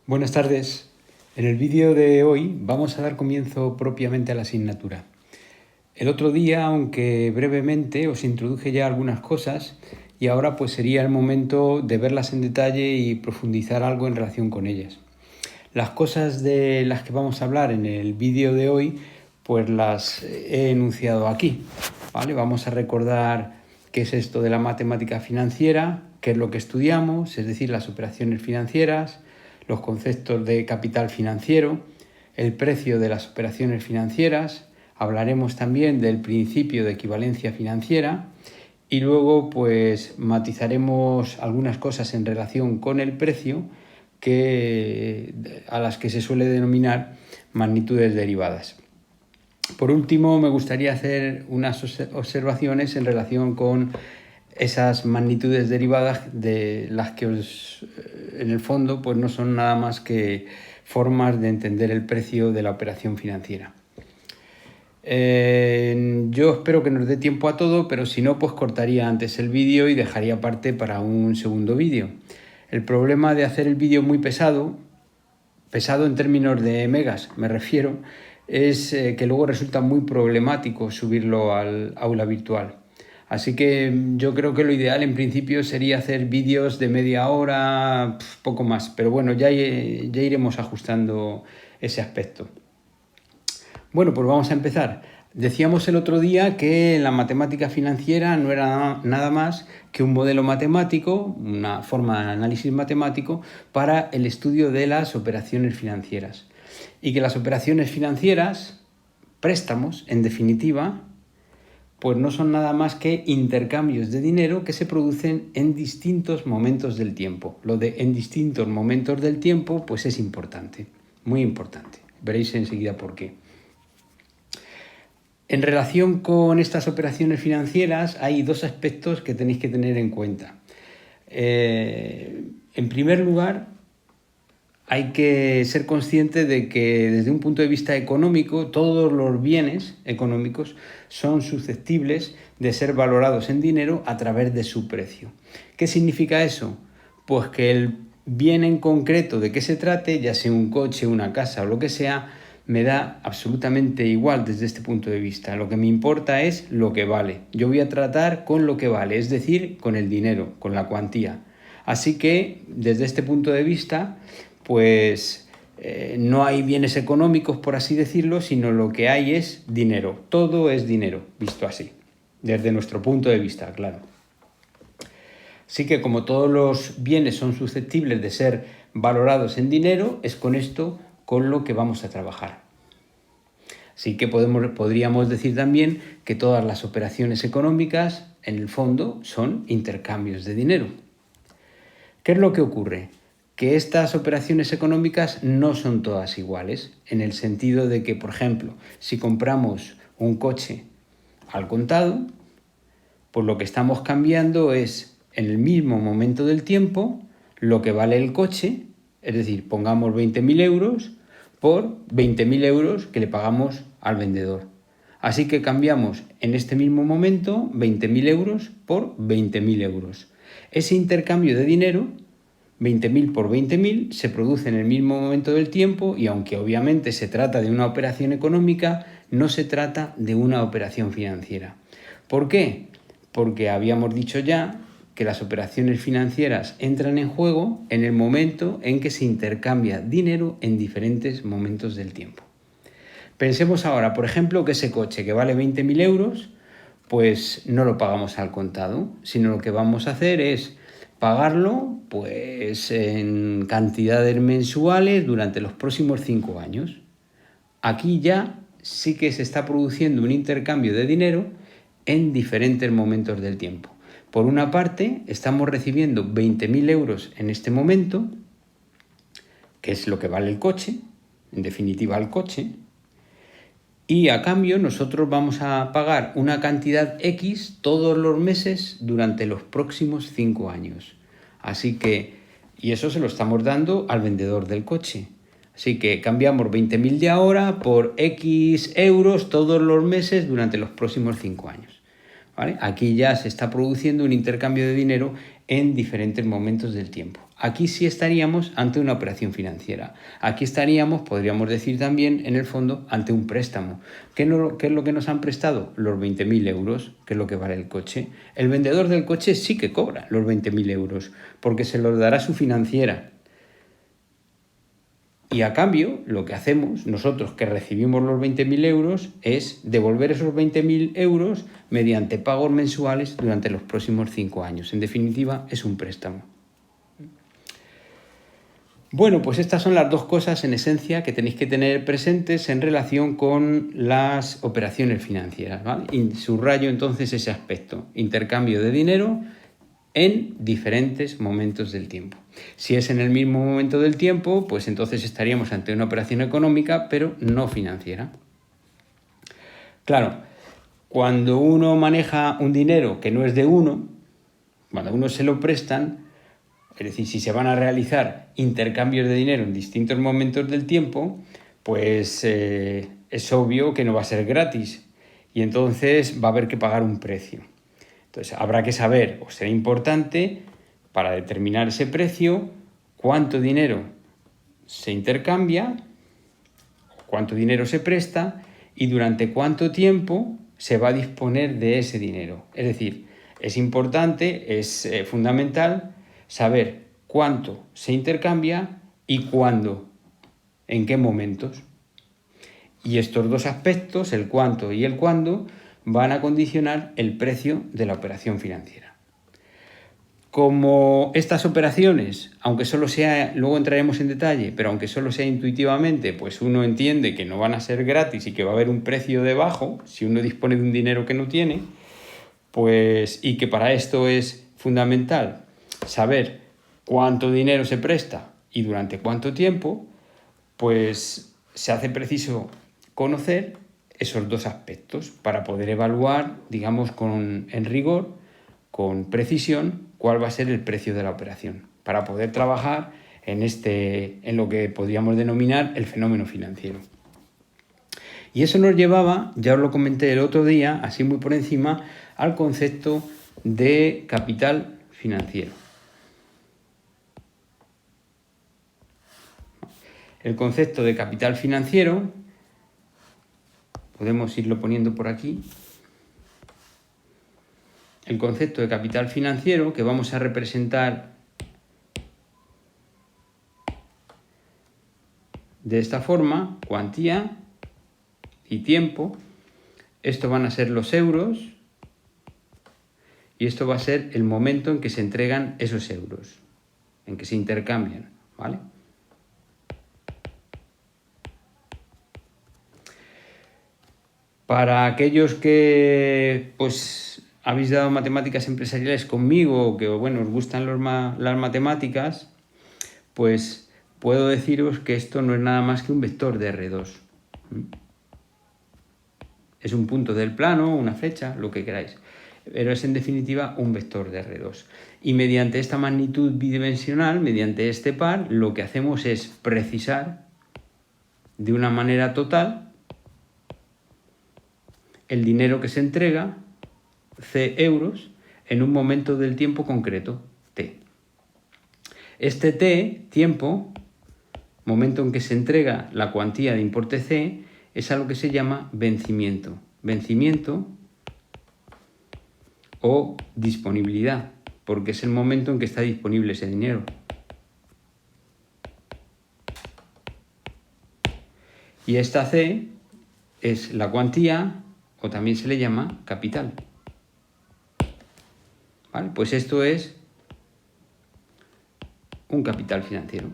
Buenas tardes. En el vídeo de hoy vamos a dar comienzo propiamente a la asignatura. El otro día, aunque brevemente, os introduje ya algunas cosas y ahora pues sería el momento de verlas en detalle y profundizar algo en relación con ellas. Las cosas de las que vamos a hablar en el vídeo de hoy pues las he enunciado aquí, ¿vale? Vamos a recordar qué es esto de la matemática financiera, qué es lo que estudiamos, es decir, las operaciones financieras, los conceptos de capital financiero, el precio de las operaciones financieras, hablaremos también del principio de equivalencia financiera y luego pues matizaremos algunas cosas en relación con el precio a las que se suele denominar magnitudes derivadas. Por último, me gustaría hacer unas observaciones en relación con esas magnitudes derivadas de las que en el fondo pues no son nada más que formas de entender el precio de la operación financiera. Yo espero que nos dé tiempo a todo, pero si no, pues cortaría antes el vídeo y dejaría parte para un segundo vídeo. El problema de hacer el vídeo muy pesado en términos de megas me refiero, es que luego resulta muy problemático subirlo al aula virtual. Así que yo creo que lo ideal en principio sería hacer vídeos de media hora, poco más. Pero bueno, ya iremos ajustando ese aspecto. Bueno, pues vamos a empezar. Decíamos el otro día que la matemática financiera no era nada más que un modelo matemático, una forma de análisis matemático para el estudio de las operaciones financieras. Y que las operaciones financieras, préstamos, en definitiva, pues no son nada más que intercambios de dinero que se producen en distintos momentos del tiempo. Lo de en distintos momentos del tiempo, pues es importante, muy importante. Veréis enseguida por qué. En relación con estas operaciones financieras hay dos aspectos que tenéis que tener en cuenta. En primer lugar, hay que ser consciente de que desde un punto de vista económico todos los bienes económicos son susceptibles de ser valorados en dinero a través de su precio. ¿Qué significa eso? Pues que el bien en concreto de que se trate, ya sea un coche, una casa o lo que sea, me da absolutamente igual desde este punto de vista. Lo que me importa es lo que vale. Yo voy a tratar con lo que vale, es decir, con el dinero, con la cuantía. Así que, desde este punto de vista, pues no hay bienes económicos, por así decirlo, sino lo que hay es dinero. Todo es dinero, visto así, desde nuestro punto de vista, claro. Así que como todos los bienes son susceptibles de ser valorados en dinero, es con esto con lo que vamos a trabajar. Así que podríamos decir también que todas las operaciones económicas, en el fondo, son intercambios de dinero. ¿Qué es lo que ocurre? Que estas operaciones económicas no son todas iguales, en el sentido de que, por ejemplo, si compramos un coche al contado, pues lo que estamos cambiando es, en el mismo momento del tiempo, lo que vale el coche, es decir, pongamos 20.000 euros por 20.000 euros que le pagamos al vendedor. Así que cambiamos en este mismo momento 20.000 euros por 20.000 euros. Ese intercambio de dinero, 20.000 por 20.000, se produce en el mismo momento del tiempo y aunque obviamente se trata de una operación económica, no se trata de una operación financiera. ¿Por qué? Porque habíamos dicho ya que las operaciones financieras entran en juego en el momento en que se intercambia dinero en diferentes momentos del tiempo. Pensemos ahora, por ejemplo, que ese coche que vale 20.000 euros, pues no lo pagamos al contado, sino lo que vamos a hacer es pagarlo pues en cantidades mensuales durante los próximos 5 años. Aquí ya sí que se está produciendo un intercambio de dinero en diferentes momentos del tiempo. Por una parte, estamos recibiendo 20.000 euros en este momento, que es lo que vale el coche, en definitiva el coche, y a cambio nosotros vamos a pagar una cantidad X todos los meses durante los próximos 5 años. Así que, y eso se lo estamos dando al vendedor del coche. Así que cambiamos 20.000 de ahora por X euros todos los meses durante los próximos 5 años. ¿vale? Aquí ya se está produciendo un intercambio de dinero en diferentes momentos del tiempo. Aquí sí estaríamos ante una operación financiera. Aquí estaríamos, podríamos decir también, en el fondo, ante un préstamo. ¿Qué es lo que nos han prestado? Los 20.000 euros, que es lo que vale el coche. El vendedor del coche sí que cobra los 20.000 euros, porque se los dará su financiera. Y a cambio, lo que hacemos nosotros que recibimos los 20.000 euros es devolver esos 20.000 euros mediante pagos mensuales durante los próximos 5 años. En definitiva, es un préstamo. Bueno, pues estas son las dos cosas en esencia que tenéis que tener presentes en relación con las operaciones financieras, ¿vale? Y subrayo entonces ese aspecto, intercambio de dinero en diferentes momentos del tiempo. Si es en el mismo momento del tiempo, pues entonces estaríamos ante una operación económica, pero no financiera. Claro, cuando uno maneja un dinero que no es de uno, cuando a uno se lo prestan, es decir, si se van a realizar intercambios de dinero en distintos momentos del tiempo, pues es obvio que no va a ser gratis y entonces va a haber que pagar un precio. Entonces habrá que saber, o será importante, para determinar ese precio, cuánto dinero se intercambia, cuánto dinero se presta y durante cuánto tiempo se va a disponer de ese dinero. Es decir, es importante, es fundamental saber cuánto se intercambia y cuándo, en qué momentos. Y estos dos aspectos, el cuánto y el cuándo, van a condicionar el precio de la operación financiera. Como estas operaciones, aunque solo sea, luego entraremos en detalle, pero aunque solo sea intuitivamente, pues uno entiende que no van a ser gratis y que va a haber un precio debajo, si uno dispone de un dinero que no tiene, pues, y que para esto es fundamental saber cuánto dinero se presta y durante cuánto tiempo, pues se hace preciso conocer esos dos aspectos para poder evaluar, digamos, en rigor, con precisión, cuál va a ser el precio de la operación, para poder trabajar en lo que podríamos denominar el fenómeno financiero. Y eso nos llevaba, ya os lo comenté el otro día, así muy por encima, al concepto de capital financiero. El concepto de capital financiero, podemos irlo poniendo por aquí. El concepto de capital financiero que vamos a representar de esta forma, cuantía y tiempo. Esto van a ser los euros y esto va a ser el momento en que se entregan esos euros, en que se intercambian, ¿vale? Para aquellos que pues habéis dado matemáticas empresariales conmigo o que bueno, os gustan las matemáticas, pues puedo deciros que esto no es nada más que un vector de R2. Es un punto del plano, una flecha, lo que queráis, pero es en definitiva un vector de R2. Y mediante esta magnitud bidimensional, mediante este par, lo que hacemos es precisar de una manera total el dinero que se entrega, C euros, en un momento del tiempo concreto, T. Este T, tiempo, momento en que se entrega la cuantía de importe C, es algo que se llama vencimiento. Vencimiento o disponibilidad, porque es el momento en que está disponible ese dinero. Y esta C es la cuantía, o también se le llama capital. ¿Vale? Pues esto es un capital financiero.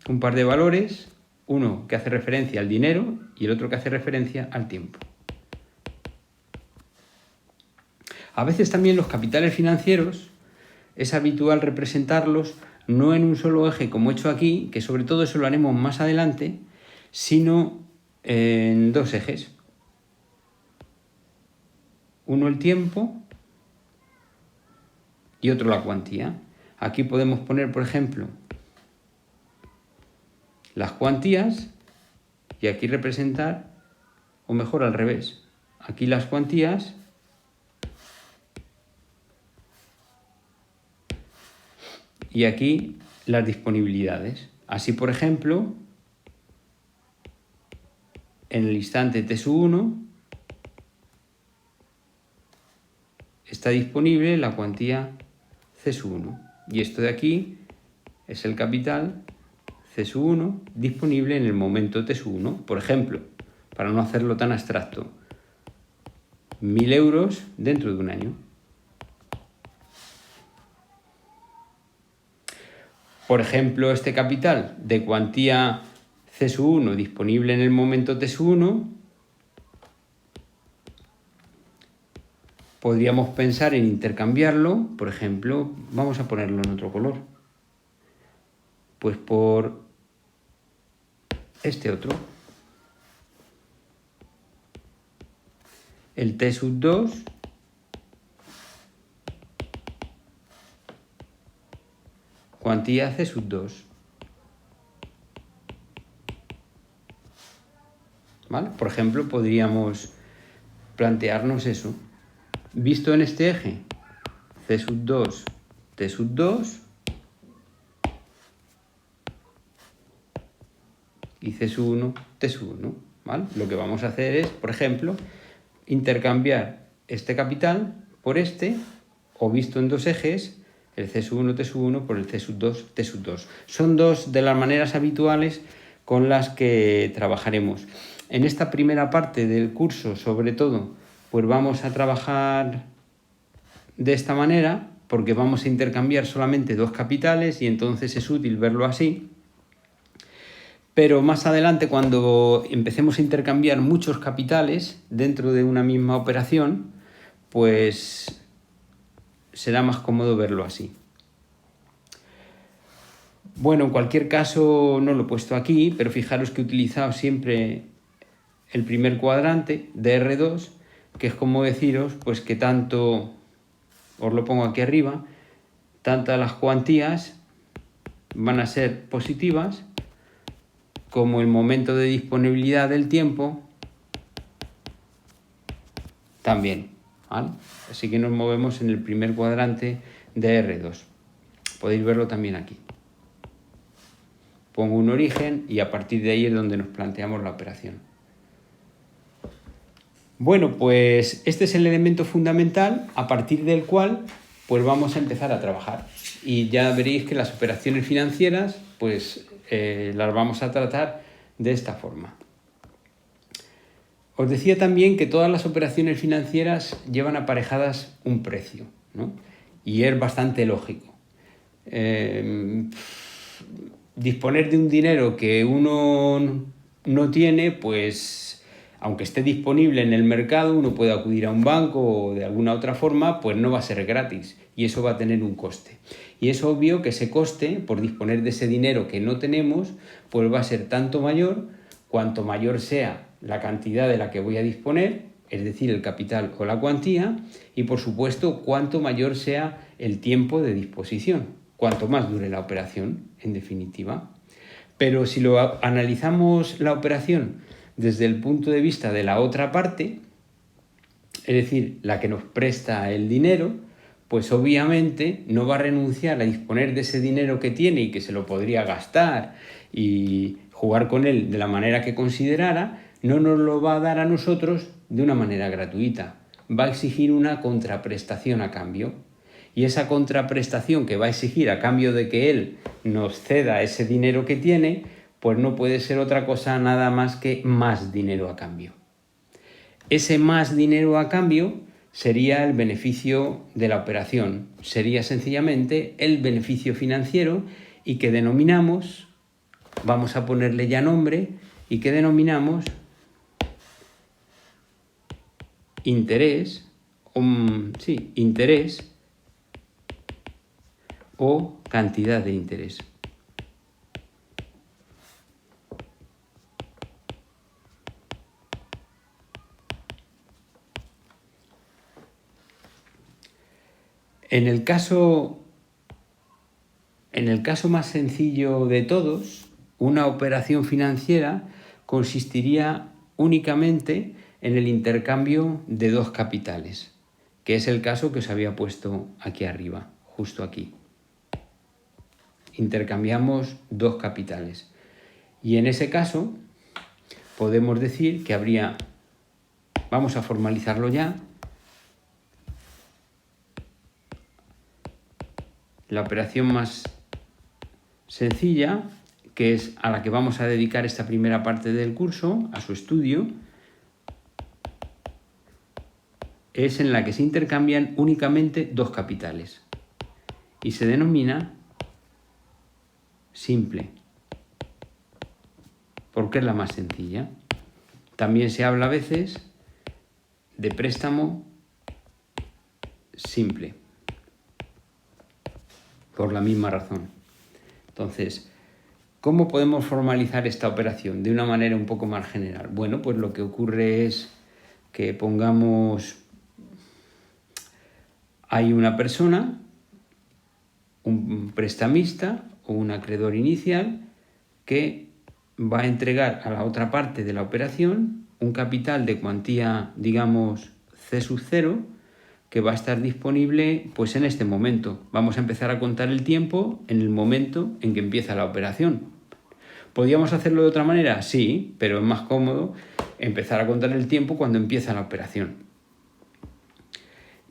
Un par de valores, uno que hace referencia al dinero y el otro que hace referencia al tiempo. A veces también los capitales financieros es habitual representarlos no en un solo eje como he hecho aquí, que sobre todo eso lo haremos más adelante, sino en dos ejes. Uno el tiempo y otro la cuantía. Aquí podemos poner, por ejemplo, las cuantías y aquí representar, o mejor al revés, aquí las cuantías y aquí las disponibilidades. Así, por ejemplo, en el instante t-1 está disponible la cuantía c-1 y esto de aquí es el capital c-1 disponible en el momento t-1. Por ejemplo, para no hacerlo tan abstracto, 1.000 euros dentro de un año. Por ejemplo, este capital de cuantía c-1 disponible en el momento t-1, podríamos pensar en intercambiarlo, por ejemplo, vamos a ponerlo en otro color, pues por este otro, el t-2 cuantía c-2. ¿Vale? Por ejemplo, podríamos plantearnos eso. Visto en este eje, c-2, t-2 y c-1, t-1. ¿Vale? Lo que vamos a hacer es, por ejemplo, intercambiar este capital por este, o visto en dos ejes, el c-1, t-1 por el c-2, t-2. Son dos de las maneras habituales con las que trabajaremos. En esta primera parte del curso, sobre todo, pues vamos a trabajar de esta manera, porque vamos a intercambiar solamente dos capitales y entonces es útil verlo así. Pero más adelante, cuando empecemos a intercambiar muchos capitales dentro de una misma operación, pues será más cómodo verlo así. Bueno, en cualquier caso no lo he puesto aquí, pero fijaros que he utilizado siempre el primer cuadrante de R2, que es como deciros pues que tanto, os lo pongo aquí arriba, tantas las cuantías van a ser positivas como el momento de disponibilidad del tiempo también, ¿vale? Así que nos movemos en el primer cuadrante de R2. Podéis verlo también aquí. Pongo un origen y a partir de ahí es donde nos planteamos la operación. Bueno, pues este es el elemento fundamental a partir del cual pues vamos a empezar a trabajar. Y ya veréis que las operaciones financieras pues las vamos a tratar de esta forma. Os decía también que todas las operaciones financieras llevan aparejadas un precio, ¿no? Y es bastante lógico. Disponer de un dinero que uno no tiene, pues aunque esté disponible en el mercado, uno puede acudir a un banco o de alguna otra forma, pues no va a ser gratis y eso va a tener un coste. Y es obvio que ese coste, por disponer de ese dinero que no tenemos, pues va a ser tanto mayor cuanto mayor sea la cantidad de la que voy a disponer, es decir, el capital o la cuantía, y por supuesto cuanto mayor sea el tiempo de disposición, cuanto más dure la operación, en definitiva. Pero si lo analizamos la operación desde el punto de vista de la otra parte, es decir, la que nos presta el dinero, pues obviamente no va a renunciar a disponer de ese dinero que tiene y que se lo podría gastar y jugar con él de la manera que considerara, no nos lo va a dar a nosotros de una manera gratuita. Va a exigir una contraprestación a cambio. Y esa contraprestación que va a exigir a cambio de que él nos ceda ese dinero que tiene, pues no puede ser otra cosa nada más que más dinero a cambio. Ese más dinero a cambio sería el beneficio de la operación, sería sencillamente el beneficio financiero y que denominamos, vamos a ponerle ya nombre, y que denominamos interés, interés o cantidad de interés. En el caso más sencillo de todos, una operación financiera consistiría únicamente en el intercambio de dos capitales, que es el caso que os había puesto aquí arriba, justo aquí. Intercambiamos dos capitales. Y en ese caso podemos decir que habría, vamos a formalizarlo ya, la operación más sencilla, que es a la que vamos a dedicar esta primera parte del curso, a su estudio, es en la que se intercambian únicamente dos capitales y se denomina simple, porque es la más sencilla. También se habla a veces de préstamo simple, por la misma razón. Entonces, ¿cómo podemos formalizar esta operación de una manera un poco más general? Bueno, pues lo que ocurre es que pongamos, hay una persona, un prestamista o un acreedor inicial que va a entregar a la otra parte de la operación un capital de cuantía, digamos, C sub 0, que va a estar disponible pues en este momento. Vamos a empezar a contar el tiempo en el momento en que empieza la operación. ¿Podríamos hacerlo de otra manera? Sí, pero es más cómodo empezar a contar el tiempo cuando empieza la operación.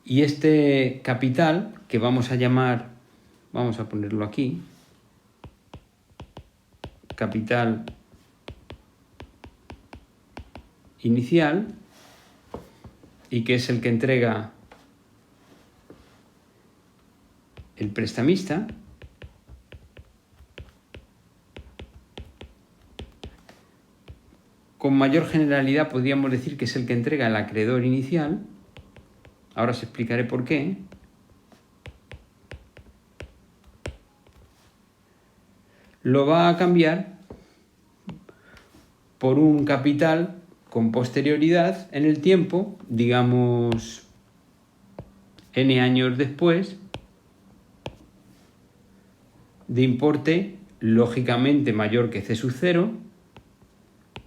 Y este capital, que vamos a llamar, vamos a ponerlo aquí, capital inicial, y que es el que entrega el prestamista, con mayor generalidad podríamos decir que es el que entrega el acreedor inicial. Ahora os explicaré por qué. Lo va a cambiar por un capital con posterioridad en el tiempo, digamos n años después, de importe lógicamente mayor que C sub 0.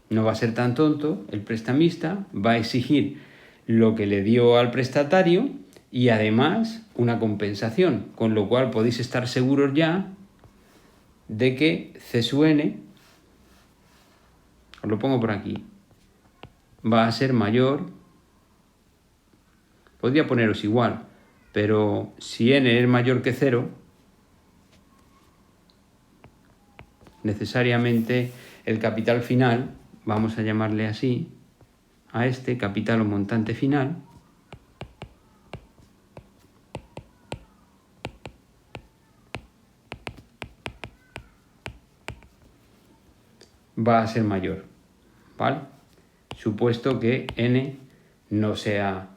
No va a ser tan tonto, el prestamista va a exigir lo que le dio al prestatario y además una compensación, con lo cual podéis estar seguros ya de que C sub n, os lo pongo por aquí, va a ser mayor, podría poneros igual, pero si n es mayor que 0, necesariamente el capital final, vamos a llamarle así, a este capital o montante final, va a ser mayor, ¿vale? Supuesto que n no sea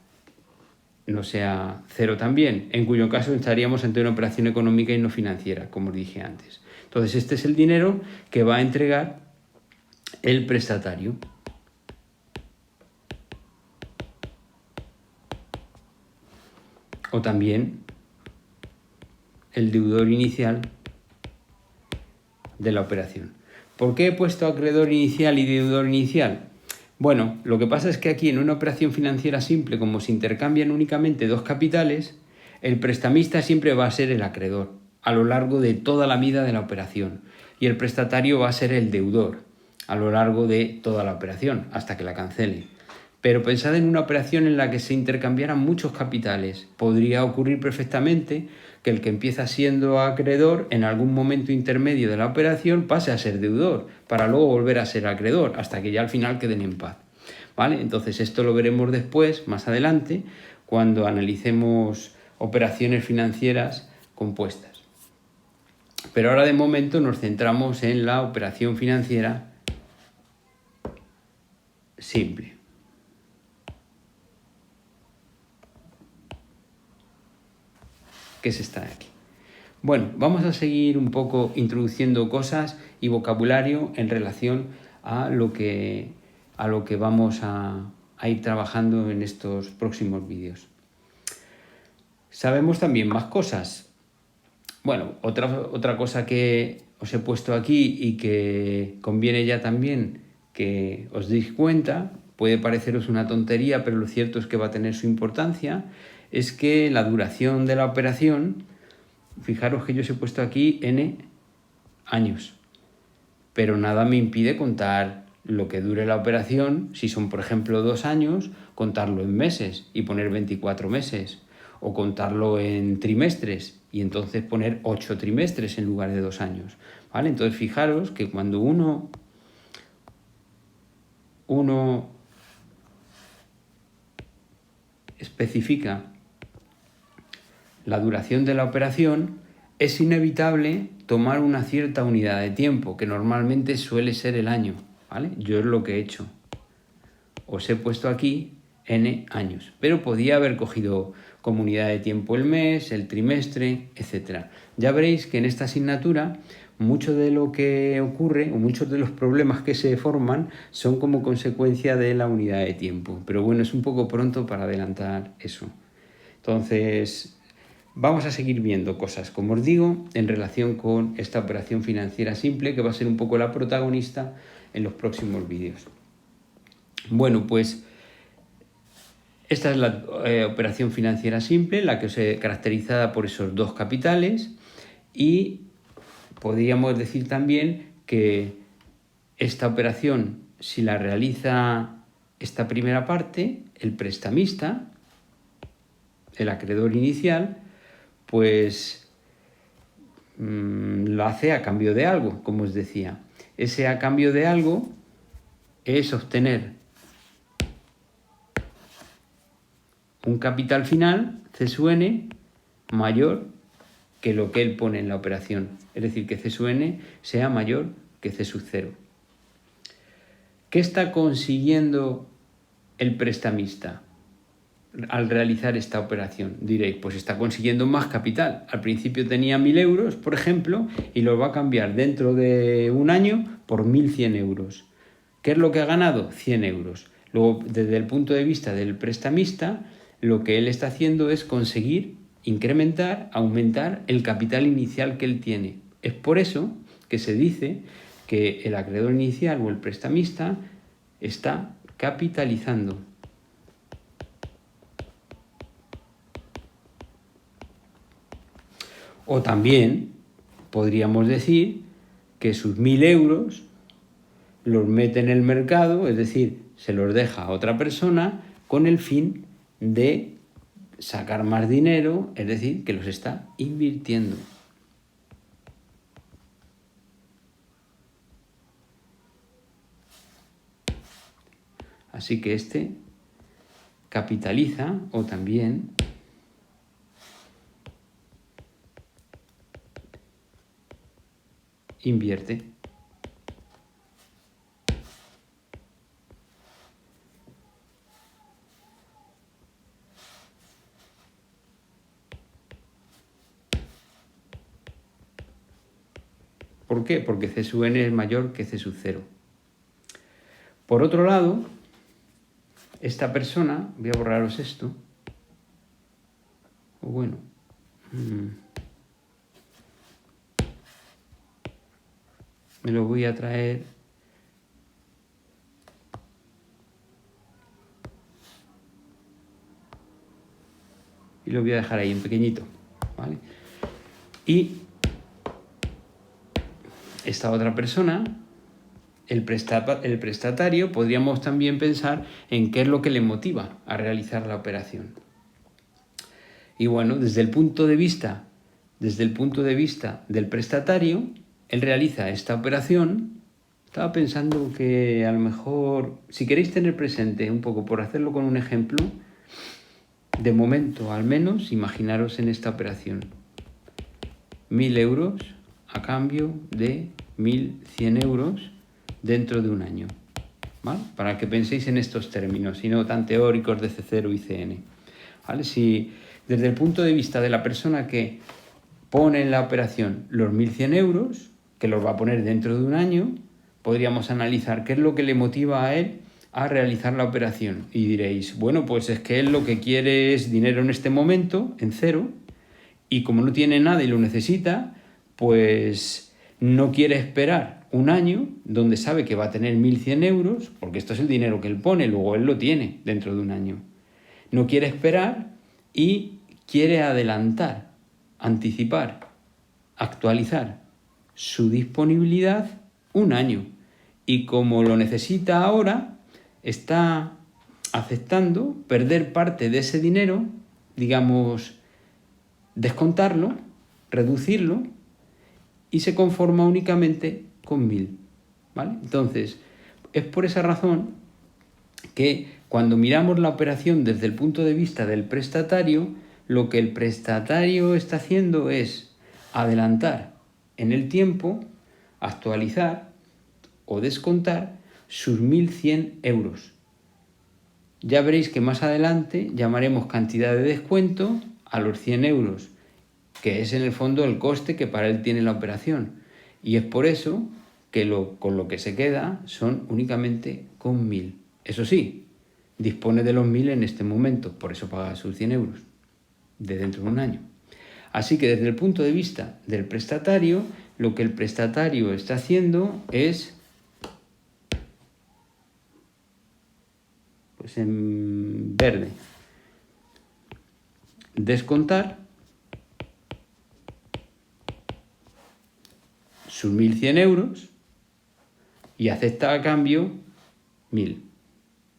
0 también, en cuyo caso estaríamos ante una operación económica y no financiera, como os dije antes. Entonces, este es el dinero que va a entregar el prestatario. O también el deudor inicial de la operación. ¿Por qué he puesto acreedor inicial y deudor inicial? Bueno, lo que pasa es que aquí en una operación financiera simple, como se intercambian únicamente dos capitales, el prestamista siempre va a ser el acreedor a lo largo de toda la vida de la operación y el prestatario va a ser el deudor a lo largo de toda la operación hasta que la cancele. Pero pensad en una operación en la que se intercambiaran muchos capitales. Podría ocurrir perfectamente que el que empieza siendo acreedor en algún momento intermedio de la operación pase a ser deudor para luego volver a ser acreedor hasta que ya al final queden en paz, ¿vale? Entonces esto lo veremos después, más adelante, cuando analicemos operaciones financieras compuestas. Pero ahora de momento nos centramos en la operación financiera simple. Que es esta de aquí. Bueno, vamos a seguir un poco introduciendo cosas y vocabulario en relación a lo que vamos a ir trabajando en estos próximos vídeos. Sabemos también más cosas. Bueno, otra cosa que os he puesto aquí y que conviene ya también que os deis cuenta puede pareceros una tontería, pero lo cierto es que va a tener su importancia, es que la duración de la operación, fijaros que yo os he puesto aquí n años, pero nada me impide contar lo que dure la operación, si son por ejemplo 2 años, contarlo en meses y poner 24 meses, o contarlo en trimestres y entonces poner 8 trimestres en lugar de 2 años, ¿vale? Entonces fijaros que cuando uno especifica la duración de la operación, es inevitable tomar una cierta unidad de tiempo, que normalmente suele ser el año, ¿vale? Yo es lo que he hecho. Os he puesto aquí n años, pero podía haber cogido como unidad de tiempo el mes, el trimestre, etc. Ya veréis que en esta asignatura mucho de lo que ocurre o muchos de los problemas que se forman son como consecuencia de la unidad de tiempo, pero bueno, es un poco pronto para adelantar eso. Entonces, vamos a seguir viendo cosas, como os digo, en relación con esta operación financiera simple, que va a ser un poco la protagonista en los próximos vídeos. Bueno, pues esta es la operación financiera simple, la que os he caracterizada por esos dos capitales, y podríamos decir también que esta operación, si la realiza esta primera parte, el prestamista, el acreedor inicial, pues lo hace a cambio de algo, como os decía. Ese a cambio de algo es obtener un capital final, C sub n, mayor que lo que él pone en la operación. Es decir, que C sub n sea mayor que C sub 0. ¿Qué está consiguiendo el prestamista al realizar esta operación? Diréis, pues está consiguiendo más capital. Al principio tenía 1.000 euros, por ejemplo, y lo va a cambiar dentro de un año por 1.100 euros. ¿Qué es lo que ha ganado? 100 euros. Luego, desde el punto de vista del prestamista, lo que él está haciendo es conseguir incrementar, aumentar el capital inicial que él tiene. Es por eso que se dice que el acreedor inicial o el prestamista está capitalizando. O también podríamos decir que sus 1.000 euros los mete en el mercado, es decir, se los deja a otra persona con el fin de sacar más dinero, es decir, que los está invirtiendo. Así que este capitaliza o también invierte. ¿Por qué? Porque C sub n es mayor que C sub 0. Por otro lado, esta persona, voy a borraros esto, o bueno, me lo voy a traer y lo voy a dejar ahí en pequeñito, ¿vale? Y esta otra persona, el prestatario, podríamos también pensar en qué es lo que le motiva a realizar la operación. Y bueno, desde el punto de vista del prestatario, él realiza esta operación. Estaba pensando que a lo mejor, si queréis tener presente un poco, por hacerlo con un ejemplo, de momento al menos, imaginaros en esta operación. 1.000 euros a cambio de 1.100 euros dentro de un año, ¿vale? Para que penséis en estos términos y no tan teóricos de C0 y CN, ¿vale? Si desde el punto de vista de la persona que pone en la operación los 1.100 euros, que los va a poner dentro de un año, podríamos analizar qué es lo que le motiva a él a realizar la operación. Y diréis, bueno, pues es que él lo que quiere es dinero en este momento, en cero, y como no tiene nada y lo necesita, pues no quiere esperar un año donde sabe que va a tener 1.100 euros, porque esto es el dinero que él pone, luego él lo tiene dentro de un año. No quiere esperar y quiere adelantar, anticipar, actualizar su disponibilidad un año. Y como lo necesita ahora, está aceptando perder parte de ese dinero, digamos, descontarlo, reducirlo, y se conforma únicamente con 1.000, ¿vale? Entonces, es por esa razón que cuando miramos la operación desde el punto de vista del prestatario, lo que el prestatario está haciendo es adelantar en el tiempo, actualizar o descontar sus 1.100 euros. Ya veréis que más adelante llamaremos cantidad de descuento a los 100 euros, que es en el fondo el coste que para él tiene la operación. Y es por eso que con lo que se queda son únicamente con 1.000. Eso sí, dispone de los 1.000 en este momento, por eso paga sus 100 euros de dentro de un año. Así que desde el punto de vista del prestatario, lo que el prestatario está haciendo es, pues en verde, descontar sus 1.100 euros y acepta a cambio 1.000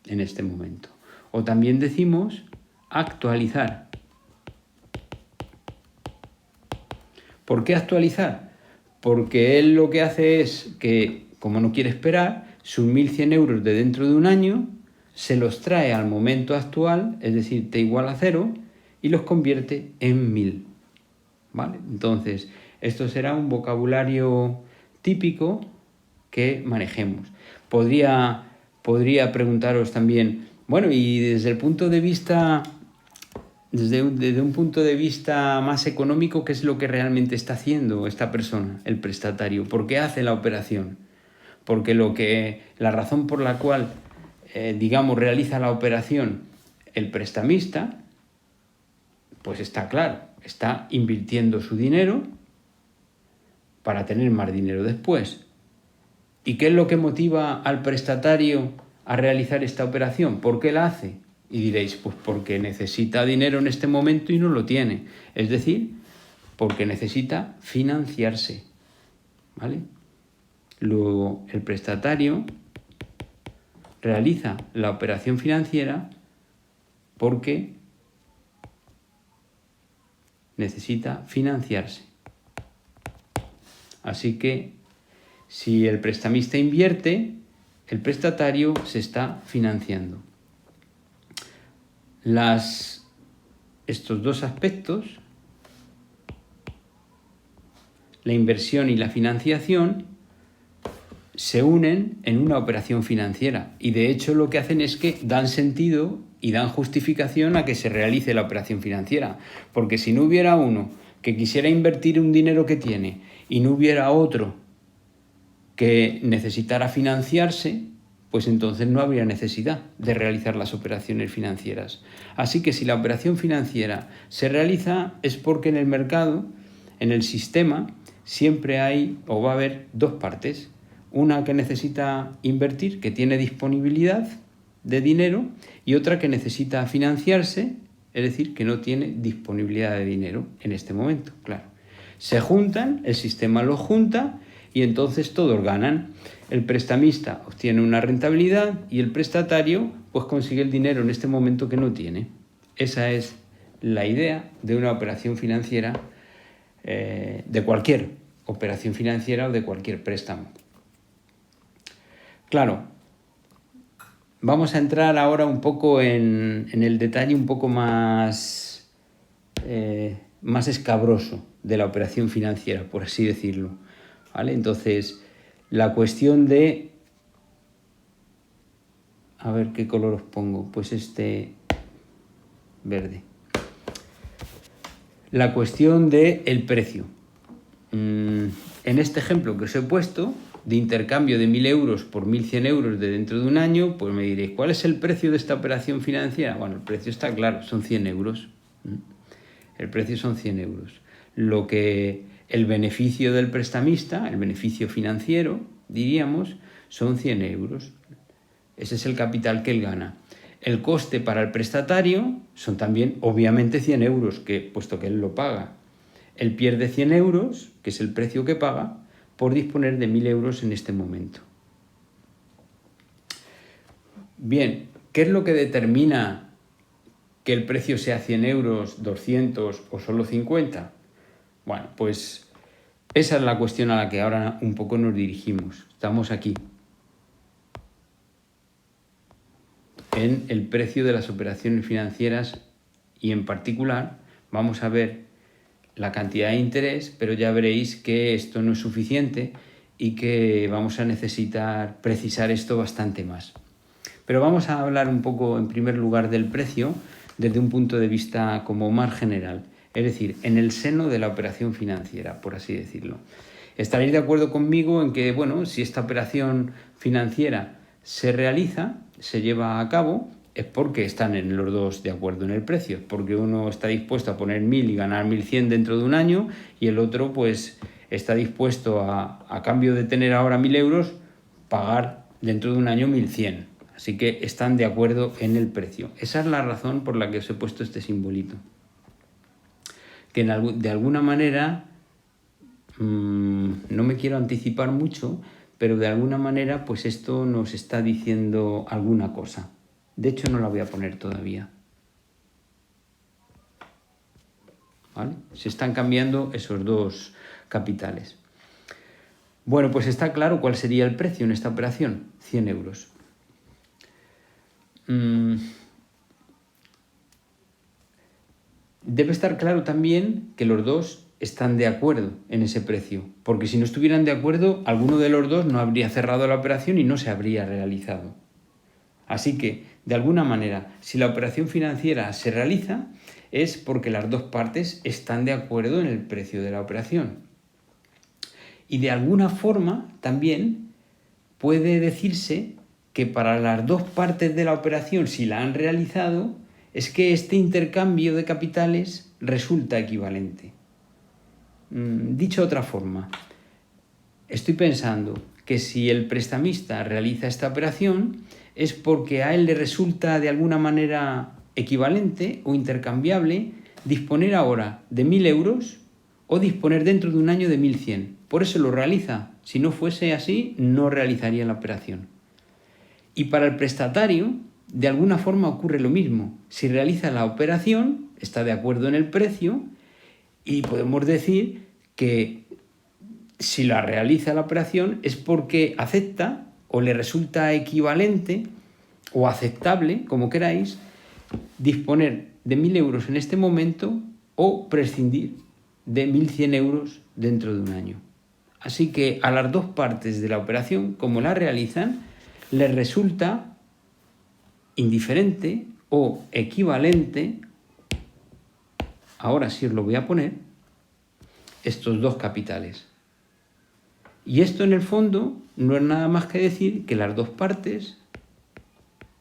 en este momento. O también decimos actualizar. ¿Por qué actualizar? Porque él lo que hace es que, como no quiere esperar, sus 1.100 euros de dentro de un año se los trae al momento actual, es decir, t igual a 0, y los convierte en 1.000. ¿Vale? Entonces, esto será un vocabulario típico que manejemos. Podría preguntaros también, bueno, y desde el punto de vista, desde un punto de vista más económico, ¿qué es lo que realmente está haciendo esta persona, el prestatario? ¿Por qué hace la operación? Porque la razón por la cual, realiza la operación el prestamista, pues está claro, está invirtiendo su dinero para tener más dinero después. ¿Y qué es lo que motiva al prestatario a realizar esta operación? ¿Por qué la hace? Y diréis, pues porque necesita dinero en este momento y no lo tiene. Es decir, porque necesita financiarse, ¿vale? Luego, el prestatario realiza la operación financiera porque necesita financiarse. Así que, si el prestamista invierte, el prestatario se está financiando. Estos dos aspectos, la inversión y la financiación, se unen en una operación financiera y de hecho lo que hacen es que dan sentido y dan justificación a que se realice la operación financiera, porque si no hubiera uno que quisiera invertir un dinero que tiene y no hubiera otro que necesitara financiarse, pues entonces no habría necesidad de realizar las operaciones financieras. Así que si la operación financiera se realiza es porque en el mercado, en el sistema, siempre hay o va a haber dos partes. Una que necesita invertir, que tiene disponibilidad de dinero, y otra que necesita financiarse, es decir, que no tiene disponibilidad de dinero en este momento, claro. Se juntan, el sistema los junta y entonces todos ganan. El prestamista obtiene una rentabilidad y el prestatario pues consigue el dinero en este momento que no tiene. Esa es la idea de una operación financiera, de cualquier operación financiera o de cualquier préstamo. Claro, vamos a entrar ahora un poco en el detalle un poco más escabroso de la operación financiera, por así decirlo, ¿vale? Entonces, la cuestión de... A ver qué color os pongo, pues este verde. La cuestión del precio. En este ejemplo que os he puesto, de intercambio de 1.000 euros por 1.100 euros de dentro de un año, pues me diréis, ¿cuál es el precio de esta operación financiera? Bueno, el precio está claro, son 100 euros. El precio son 100 euros. El beneficio del prestamista, el beneficio financiero diríamos, son 100 euros. Ese es el capital que él gana. El coste para el prestatario son también, obviamente, 100 euros, puesto que él lo paga. Él pierde 100 euros, que es el precio que paga, por disponer de 1.000 euros en este momento. Bien, ¿qué es lo que determina que el precio sea 100 euros, 200 o solo 50? Bueno, pues esa es la cuestión a la que ahora un poco nos dirigimos. Estamos aquí, en el precio de las operaciones financieras, y en particular vamos a ver la cantidad de interés, pero ya veréis que esto no es suficiente y que vamos a necesitar precisar esto bastante más. Pero vamos a hablar un poco en primer lugar del precio desde un punto de vista como más general, es decir, en el seno de la operación financiera, por así decirlo. Estaréis de acuerdo conmigo en que, bueno, si esta operación financiera se realiza, se lleva a cabo, es porque están en los dos de acuerdo en el precio, porque uno está dispuesto a poner 1.000 y ganar 1.100 dentro de un año, y el otro pues está dispuesto a cambio de tener ahora 1.000 euros, pagar dentro de un año 1.100. Así que están de acuerdo en el precio. Esa es la razón por la que os he puesto este simbolito. Que de alguna manera, no me quiero anticipar mucho, pero de alguna manera pues esto nos está diciendo alguna cosa. De hecho no la voy a poner todavía. ¿Vale? Se están cambiando esos dos capitales. Bueno, pues está claro cuál sería el precio en esta operación, 100 euros. Debe estar claro también que los dos están de acuerdo en ese precio, porque si no estuvieran de acuerdo, alguno de los dos no habría cerrado la operación y no se habría realizado. Así que, de alguna manera, si la operación financiera se realiza, es porque las dos partes están de acuerdo en el precio de la operación. Y de alguna forma también puede decirse que para las dos partes de la operación, si la han realizado, es que este intercambio de capitales resulta equivalente. Dicho de otra forma, estoy pensando que si el prestamista realiza esta operación es porque a él le resulta de alguna manera equivalente o intercambiable disponer ahora de 1.000 euros o disponer dentro de un año de 1.100. Por eso lo realiza. Si no fuese así, no realizaría la operación. Y para el prestatario, de alguna forma ocurre lo mismo. Si realiza la operación, está de acuerdo en el precio y podemos decir que si la realiza la operación es porque acepta o le resulta equivalente o aceptable, como queráis, disponer de 1.000 euros en este momento o prescindir de 1.100 euros dentro de un año. Así que a las dos partes de la operación, como la realizan, les resulta indiferente o equivalente, ahora sí os lo voy a poner, estos dos capitales. Y esto en el fondo no es nada más que decir que las dos partes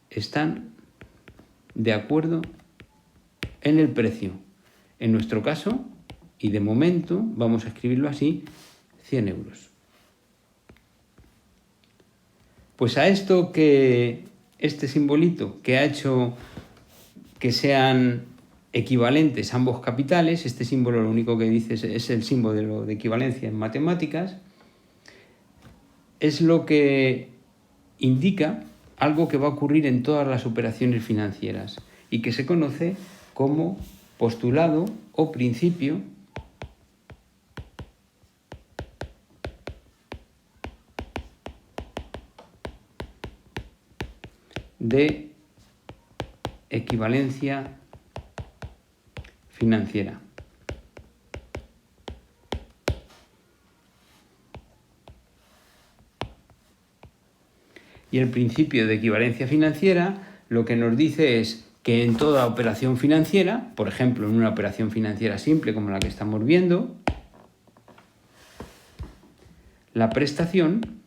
están de acuerdo en el precio. En nuestro caso, y de momento, vamos a escribirlo así, 100 euros. Pues a esto que este simbolito que ha hecho que sean equivalentes ambos capitales, este símbolo lo único que dice es el símbolo de equivalencia en matemáticas, es lo que indica algo que va a ocurrir en todas las operaciones financieras y que se conoce como postulado o principio de equivalencia financiera. Y el principio de equivalencia financiera lo que nos dice es que en toda operación financiera, por ejemplo, en una operación financiera simple como la que estamos viendo, la prestación,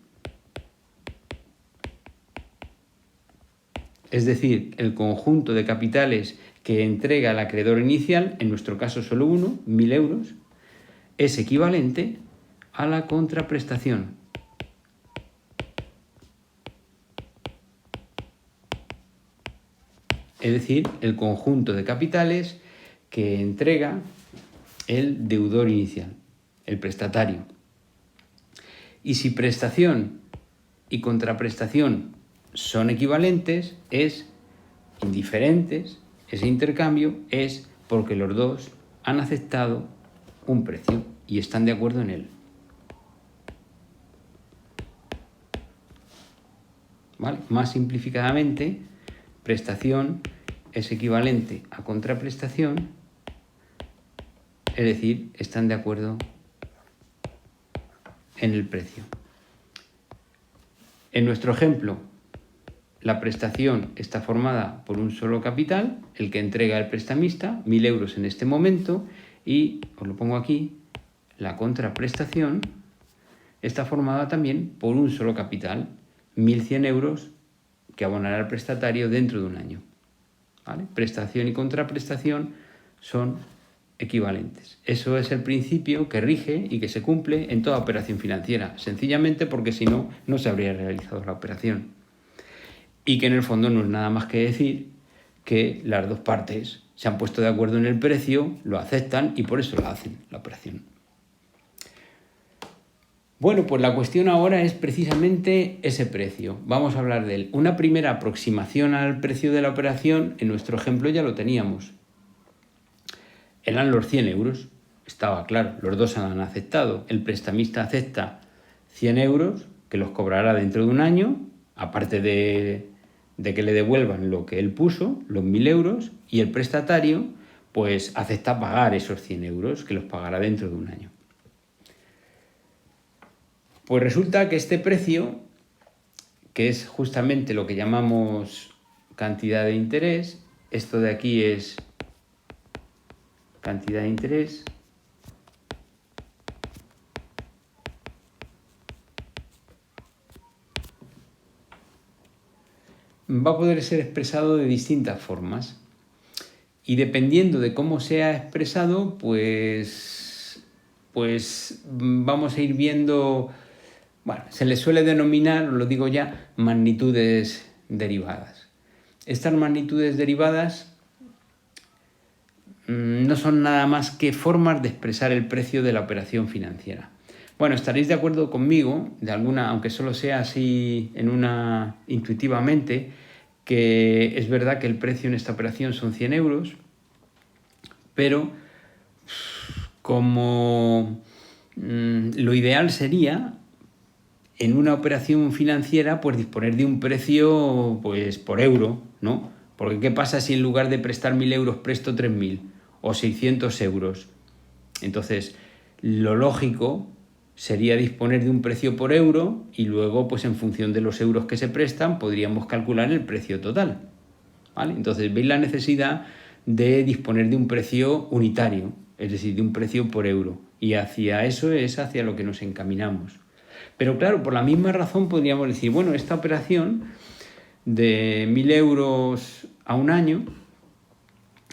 es decir, el conjunto de capitales que entrega el acreedor inicial, en nuestro caso solo uno, 1.000 euros, es equivalente a la contraprestación. es decir, el conjunto de capitales que entrega el deudor inicial, el prestatario. Y si prestación y contraprestación son equivalentes, es indiferentes, ese intercambio es porque los dos han aceptado un precio y están de acuerdo en él. ¿Vale? Más simplificadamente, prestación es equivalente a contraprestación, es decir, están de acuerdo en el precio. En nuestro ejemplo, la prestación está formada por un solo capital, el que entrega el prestamista, 1.000 euros en este momento, y, os lo pongo aquí, la contraprestación está formada también por un solo capital, 1.100 euros que abonará el prestatario dentro de un año. ¿Vale? Prestación y contraprestación son equivalentes. Eso es el principio que rige y que se cumple en toda operación financiera, sencillamente porque si no, no se habría realizado la operación. Y que en el fondo no es nada más que decir que las dos partes se han puesto de acuerdo en el precio, lo aceptan y por eso la hacen, la operación. Bueno, pues la cuestión ahora es precisamente ese precio. Vamos a hablar de él. Una primera aproximación al precio de la operación, en nuestro ejemplo ya lo teníamos. Eran los 100 euros, estaba claro, los dos han aceptado. El prestamista acepta 100 euros, que los cobrará dentro de un año, aparte de que le devuelvan lo que él puso, los 1.000 euros, y el prestatario pues acepta pagar esos 100 euros, que los pagará dentro de un año. Pues resulta que este precio, que es justamente lo que llamamos cantidad de interés, esto de aquí es cantidad de interés, va a poder ser expresado de distintas formas. Y dependiendo de cómo sea expresado, pues vamos a ir viendo, bueno, se le suele denominar, lo digo ya, magnitudes derivadas. Estas magnitudes derivadas no son nada más que formas de expresar el precio de la operación financiera. Bueno, estaréis de acuerdo conmigo, aunque solo sea así intuitivamente, que es verdad que el precio en esta operación son 100 euros, pero como lo ideal sería en una operación financiera pues disponer de un precio pues por euro, ¿no? Porque ¿qué pasa si en lugar de prestar 1.000 euros presto 3.000 o 600 euros? Entonces, lo lógico sería disponer de un precio por euro y luego, pues en función de los euros que se prestan, podríamos calcular el precio total. ¿Vale? Entonces, veis la necesidad de disponer de un precio unitario, es decir, de un precio por euro. Y hacia eso es hacia lo que nos encaminamos. Pero claro, por la misma razón podríamos decir, bueno, esta operación de 1.000 euros a un año,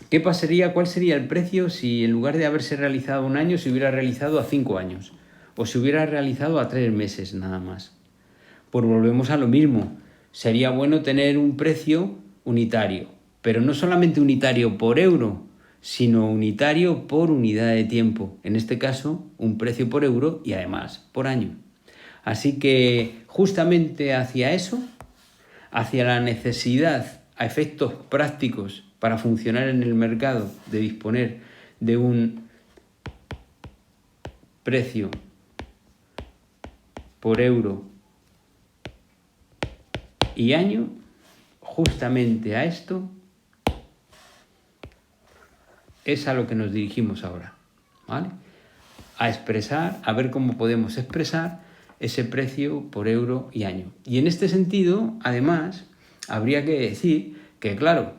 ¿qué pasaría? ¿Cuál sería el precio si en lugar de haberse realizado un año se hubiera realizado a 5 años? O se hubiera realizado a 3 meses nada más. Pues volvemos a lo mismo. Sería bueno tener un precio unitario, pero no solamente unitario por euro, sino unitario por unidad de tiempo. En este caso, un precio por euro y además por año. Así que justamente hacia eso, hacia la necesidad a efectos prácticos para funcionar en el mercado de disponer de un precio por euro y año, justamente a esto es a lo que nos dirigimos ahora, ¿vale? A expresar, a ver cómo podemos expresar ese precio por euro y año. Y en este sentido, además, habría que decir que, claro,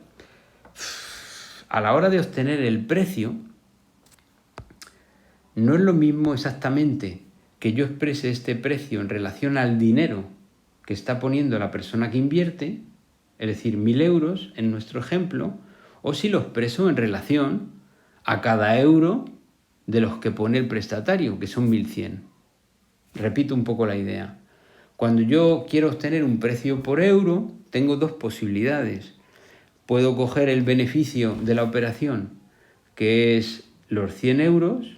a la hora de obtener el precio, no es lo mismo exactamente que yo exprese este precio en relación al dinero que está poniendo la persona que invierte, es decir, 1.000 euros en nuestro ejemplo, o si lo expreso en relación a cada euro de los que pone el prestatario, que son 1.100. Repito un poco la idea. Cuando yo quiero obtener un precio por euro, tengo dos posibilidades. puedo coger el beneficio de la operación, que es los 100 euros,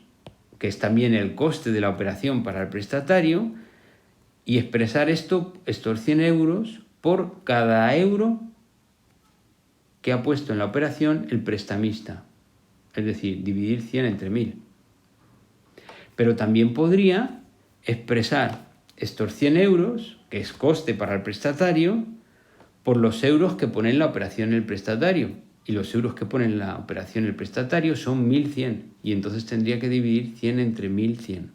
que es también el coste de la operación para el prestatario, y expresar estos 100 euros por cada euro que ha puesto en la operación el prestamista. Es decir, dividir 100 entre 1000. Pero también podría expresar estos 100 euros, que es coste para el prestatario, por los euros que pone en la operación el prestatario. Y los euros que pone en la operación el prestatario son 1100. Y entonces tendría que dividir 100 entre 1100.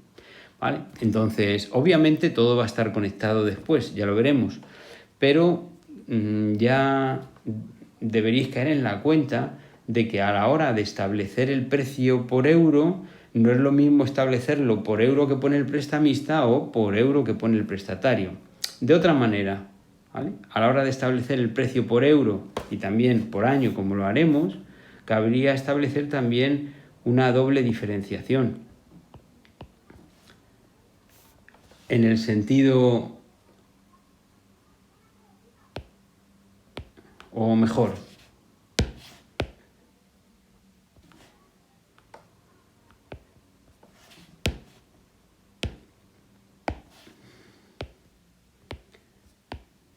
¿Vale? Entonces, obviamente todo va a estar conectado después, ya lo veremos. Pero ya deberéis caer en la cuenta de que a la hora de establecer el precio por euro, no es lo mismo establecerlo por euro que pone el prestamista o por euro que pone el prestatario. De otra manera, ¿vale? A la hora de establecer el precio por euro y también por año, como lo haremos, cabría establecer también una doble diferenciación. En el sentido, o mejor,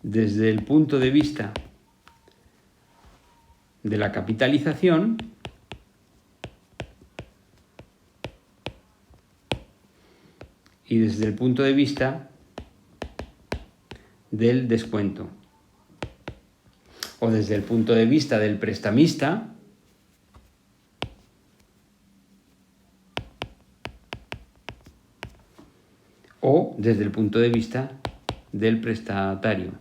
desde el punto de vista de la capitalización, y desde el punto de vista del descuento, o desde el punto de vista del prestamista, o desde el punto de vista del prestatario.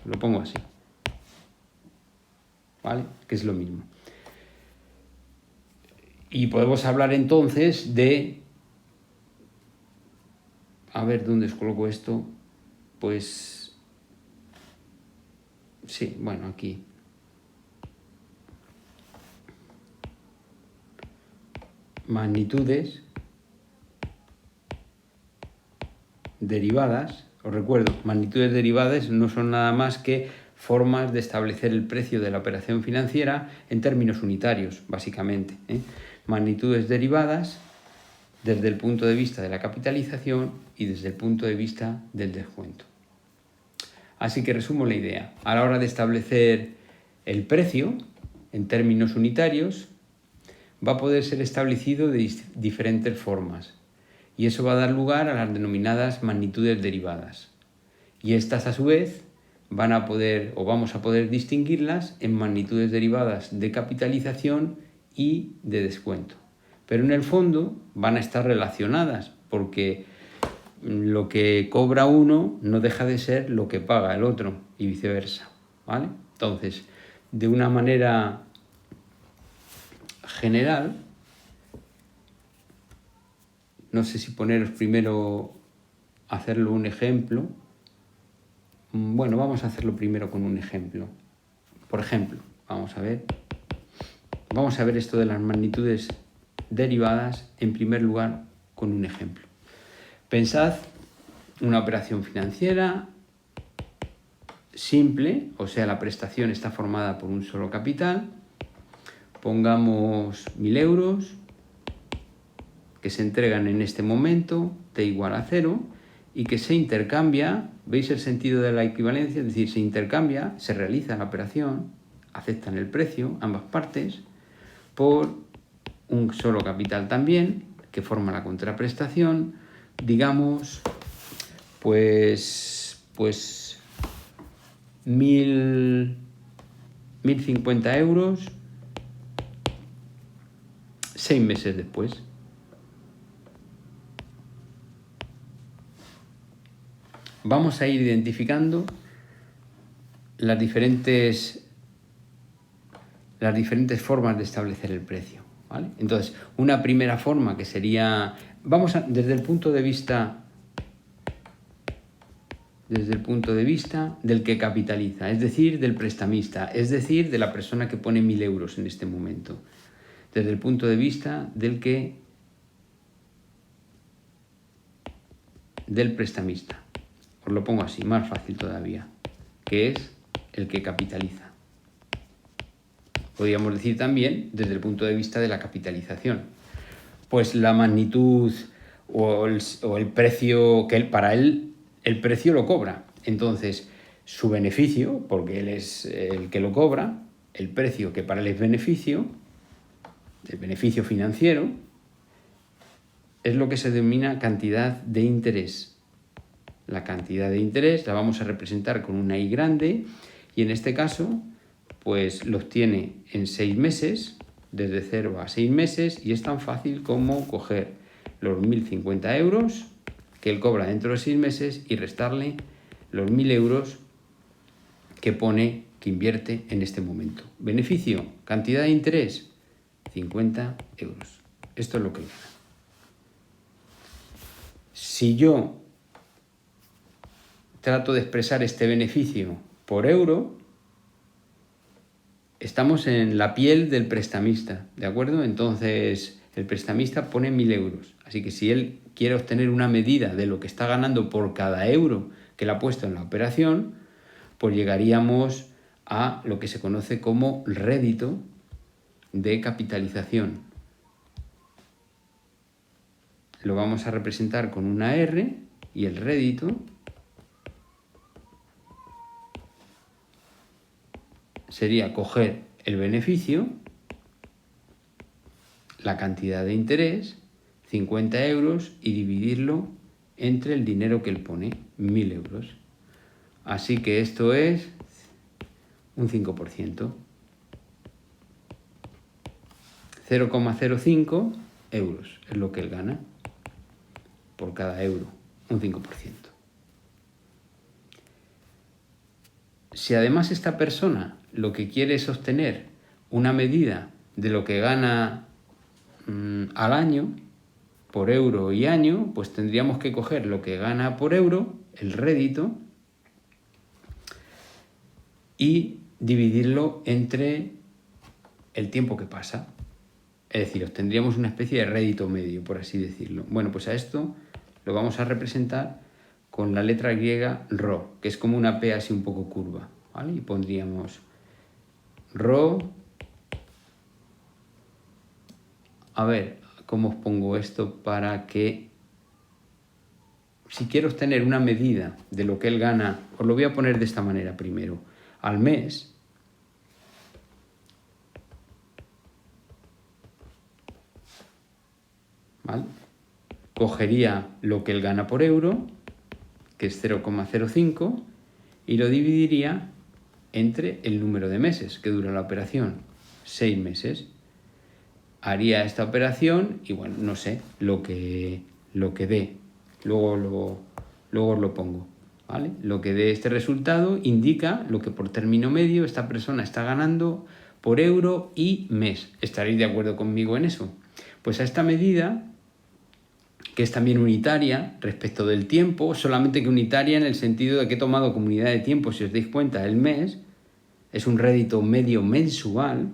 Lo pongo así, ¿vale? Que es lo mismo. Y podemos hablar entonces de... A ver, ¿dónde os coloco esto? Pues... Sí, bueno, aquí. Magnitudes derivadas. Os recuerdo, magnitudes derivadas no son nada más que formas de establecer el precio de la operación financiera en términos unitarios, básicamente. Magnitudes derivadas desde el punto de vista de la capitalización y desde el punto de vista del descuento. Así que resumo la idea. A la hora de establecer el precio en términos unitarios, va a poder ser establecido de diferentes formas. Y eso va a dar lugar a las denominadas magnitudes derivadas. Y estas, a su vez, van a poder, o vamos a poder distinguirlas en magnitudes derivadas de capitalización y de descuento. Pero en el fondo van a estar relacionadas, porque lo que cobra uno no deja de ser lo que paga el otro, y viceversa, ¿vale? Entonces, de una manera general, no sé si poneros primero hacerlo un ejemplo. Bueno, vamos a hacerlo primero con un ejemplo. Por ejemplo, vamos a ver esto de las magnitudes derivadas en primer lugar con un ejemplo. Pensad una operación financiera simple, o sea, la prestación está formada por un solo capital. Pongamos 1000 euros que se entregan en este momento, t igual a 0, y que se intercambia, ¿veis el sentido de la equivalencia? Es decir, se intercambia, se realiza la operación, aceptan el precio, ambas partes, por un solo capital también, que forma la contraprestación, digamos, pues 1050 euros, 6 meses después. Vamos a ir identificando las diferentes formas de establecer el precio, ¿vale? Entonces, una primera forma que sería, desde el punto de vista del que capitaliza, es decir, del prestamista, es decir, de la persona que pone 1000 euros en este momento, desde el punto de vista del prestamista. Os lo pongo así, más fácil todavía, que es el que capitaliza. podríamos decir también desde el punto de vista de la capitalización. Pues la magnitud o el precio que para él, el precio lo cobra. Entonces, su beneficio, porque él es el que lo cobra, el precio que para él es beneficio, el beneficio financiero, es lo que se denomina cantidad de interés. La cantidad de interés la vamos a representar con una I grande y en este caso pues lo obtiene en 6 meses, desde 0 a 6 meses, y es tan fácil como coger los 1.050 euros que él cobra dentro de 6 meses y restarle los 1.000 euros que pone, que invierte en este momento. Beneficio, cantidad de interés, 50 euros. Esto es lo que gana. Si yo trato de expresar este beneficio por euro, estamos en la piel del prestamista, ¿de acuerdo? Entonces, el prestamista pone 1.000 euros. Así que si él quiere obtener una medida de lo que está ganando por cada euro que le ha puesto en la operación, pues llegaríamos a lo que se conoce como rédito de capitalización. Lo vamos a representar con una R y el rédito sería coger el beneficio, la cantidad de interés, 50 euros, y dividirlo entre el dinero que él pone, 1.000 euros. Así que esto es un 5%. 0,05 euros es lo que él gana por cada euro, un 5%. Si además esta persona lo que quiere es obtener una medida de lo que gana al año, por euro y año, pues tendríamos que coger lo que gana por euro, el rédito, y dividirlo entre el tiempo que pasa. Es decir, obtendríamos una especie de rédito medio, por así decirlo. Bueno, pues a esto lo vamos a representar con la letra griega Rho, que es como una P así un poco curva, ¿vale? Y pondríamos Rho. A ver, ¿cómo os pongo esto para que, si quiero obtener una medida de lo que él gana, os lo voy a poner de esta manera primero, al mes, ¿vale? Cogería lo que él gana por euro, que es 0,05, y lo dividiría entre el número de meses que dura la operación, 6 meses. Haría esta operación y bueno, no sé, lo que dé, luego os lo pongo, ¿vale? Lo que dé este resultado indica lo que por término medio esta persona está ganando por euro y mes. ¿Estaréis de acuerdo conmigo en eso? Pues a esta medida, que es también unitaria respecto del tiempo, solamente que unitaria en el sentido de que he tomado como unidad de tiempo, si os dais cuenta, el mes, es un rédito medio mensual,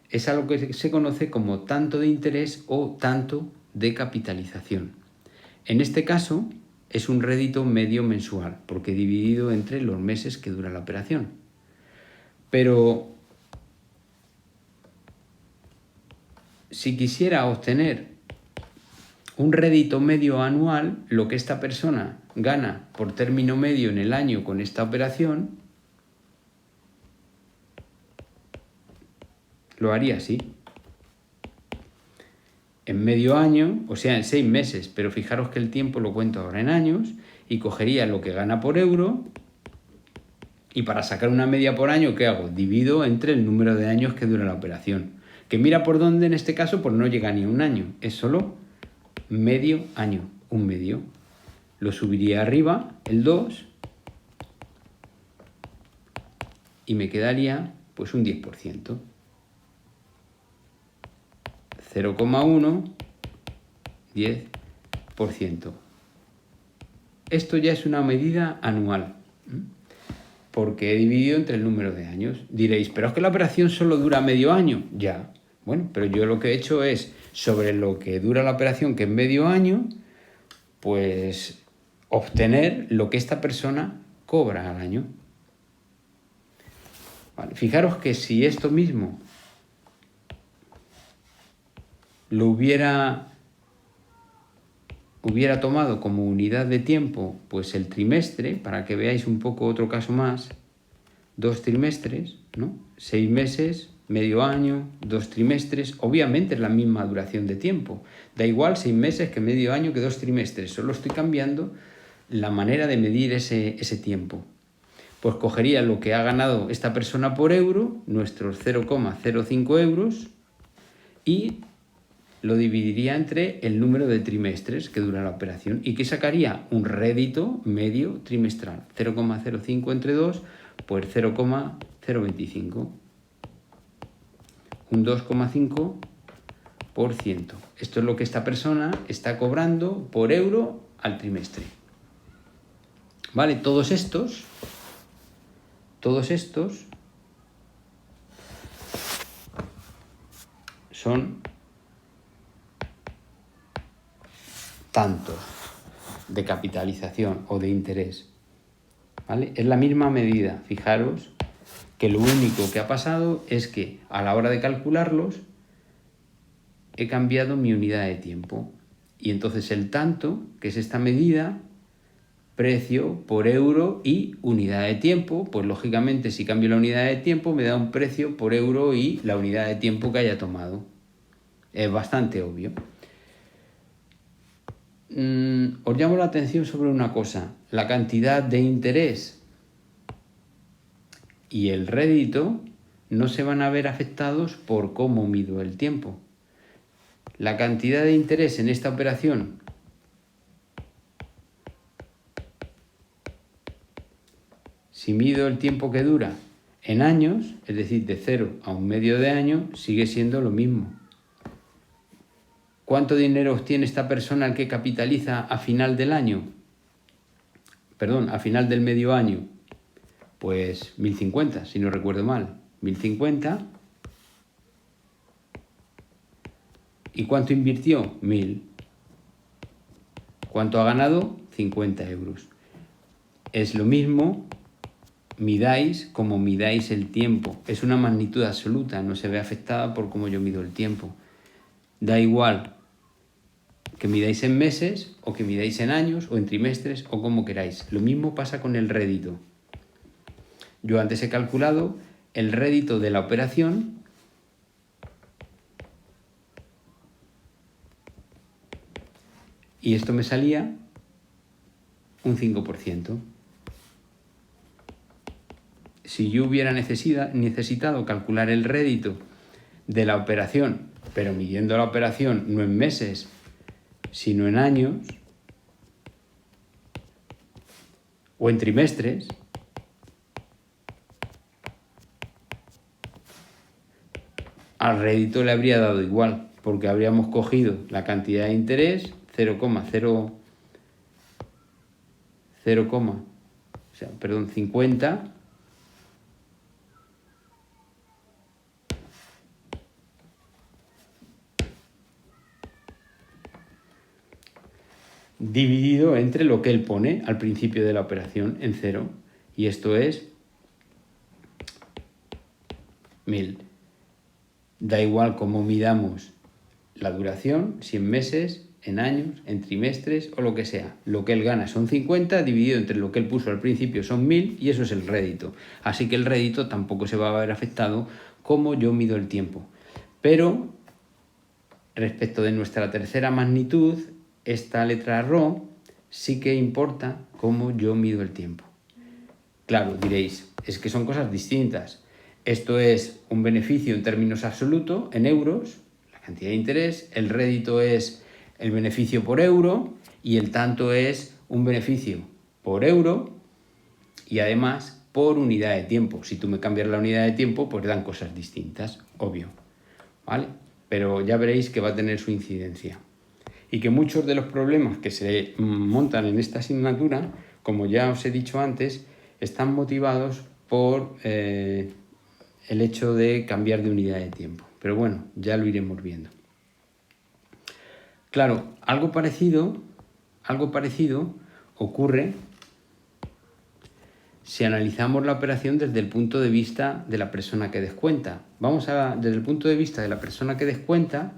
es algo que se conoce como tanto de interés o tanto de capitalización. En este caso es un rédito medio mensual, porque dividido entre los meses que dura la operación. Pero si quisiera obtener un rédito medio anual, lo que esta persona gana por término medio en el año con esta operación, lo haría así. En medio año, o sea, en 6 meses, pero fijaros que el tiempo lo cuento ahora en años, y cogería lo que gana por euro, y para sacar una media por año, ¿qué hago? Divido entre el número de años que dura la operación. Que mira por dónde en este caso, pues no llega ni a un año, es solo medio año, un medio. Lo subiría arriba, el 2, y me quedaría pues un 10%. 0,1, 10%. Esto ya es una medida anual, porque he dividido entre el número de años. Diréis, pero es que la operación solo dura medio año. Ya, bueno, pero yo lo que he hecho es, sobre lo que dura la operación, que es medio año, pues obtener lo que esta persona cobra al año. ¿Vale? Fijaros que si esto mismo lo hubiera tomado como unidad de tiempo, pues el trimestre, para que veáis un poco otro caso más, 2 trimestres, ¿no? 6 meses, medio año, 2 trimestres, obviamente es la misma duración de tiempo. Da igual 6 meses que medio año que 2 trimestres, solo estoy cambiando la manera de medir ese tiempo. Pues cogería lo que ha ganado esta persona por euro, nuestros 0,05 euros, y lo dividiría entre el número de trimestres que dura la operación y que sacaría un rédito medio trimestral. 0,05 entre 2, pues 0,025. Un 2,5%. Esto es lo que esta persona está cobrando por euro al trimestre. ¿Vale? Todos estos son tantos de capitalización o de interés. ¿Vale? Es la misma medida. Fijaros que lo único que ha pasado es que a la hora de calcularlos he cambiado mi unidad de tiempo. Y entonces el tanto, que es esta medida, precio por euro y unidad de tiempo, pues lógicamente si cambio la unidad de tiempo me da un precio por euro y la unidad de tiempo que haya tomado. Es bastante obvio. Os llamo la atención sobre una cosa. La cantidad de interés y el rédito no se van a ver afectados por cómo mido el tiempo. La cantidad de interés en esta operación si mido el tiempo que dura en años, es decir, de 0 a un medio de año, sigue siendo lo mismo. ¿Cuánto dinero obtiene esta persona al que capitaliza a final del año? Perdón, a final del medio año. Pues 1050, si no recuerdo mal. 1050. ¿Y cuánto invirtió? 1000. ¿Cuánto ha ganado? 50 euros. Es lo mismo, midáis como midáis el tiempo. Es una magnitud absoluta, no se ve afectada por cómo yo mido el tiempo. Da igual que midáis en meses o que midáis en años o en trimestres o como queráis. Lo mismo pasa con el rédito. Yo antes he calculado el rédito de la operación y esto me salía un 5%. Si yo hubiera necesitado calcular el rédito de la operación, pero midiendo la operación no en meses, sino en años o en trimestres, al rédito le habría dado igual, porque habríamos cogido la cantidad de interés, 50, dividido entre lo que él pone al principio de la operación en 0, y esto es 1000. Da igual cómo midamos la duración, si en meses, en años, en trimestres o lo que sea. Lo que él gana son 50, dividido entre lo que él puso al principio son 1000 y eso es el rédito. Así que el rédito tampoco se va a ver afectado como yo mido el tiempo. Pero respecto de nuestra tercera magnitud, esta letra ρ sí que importa cómo yo mido el tiempo. Claro, diréis, es que son cosas distintas. Esto es un beneficio en términos absolutos, en euros, la cantidad de interés, el rédito es el beneficio por euro y el tanto es un beneficio por euro y además por unidad de tiempo. Si tú me cambias la unidad de tiempo, pues dan cosas distintas, obvio, ¿vale? Pero ya veréis que va a tener su incidencia. Y que muchos de los problemas que se montan en esta asignatura, como ya os he dicho antes, están motivados por el hecho de cambiar de unidad de tiempo. Pero bueno, ya lo iremos viendo. Claro, algo parecido ocurre si analizamos la operación desde el punto de vista de la persona que descuenta. Desde el punto de vista de la persona que descuenta,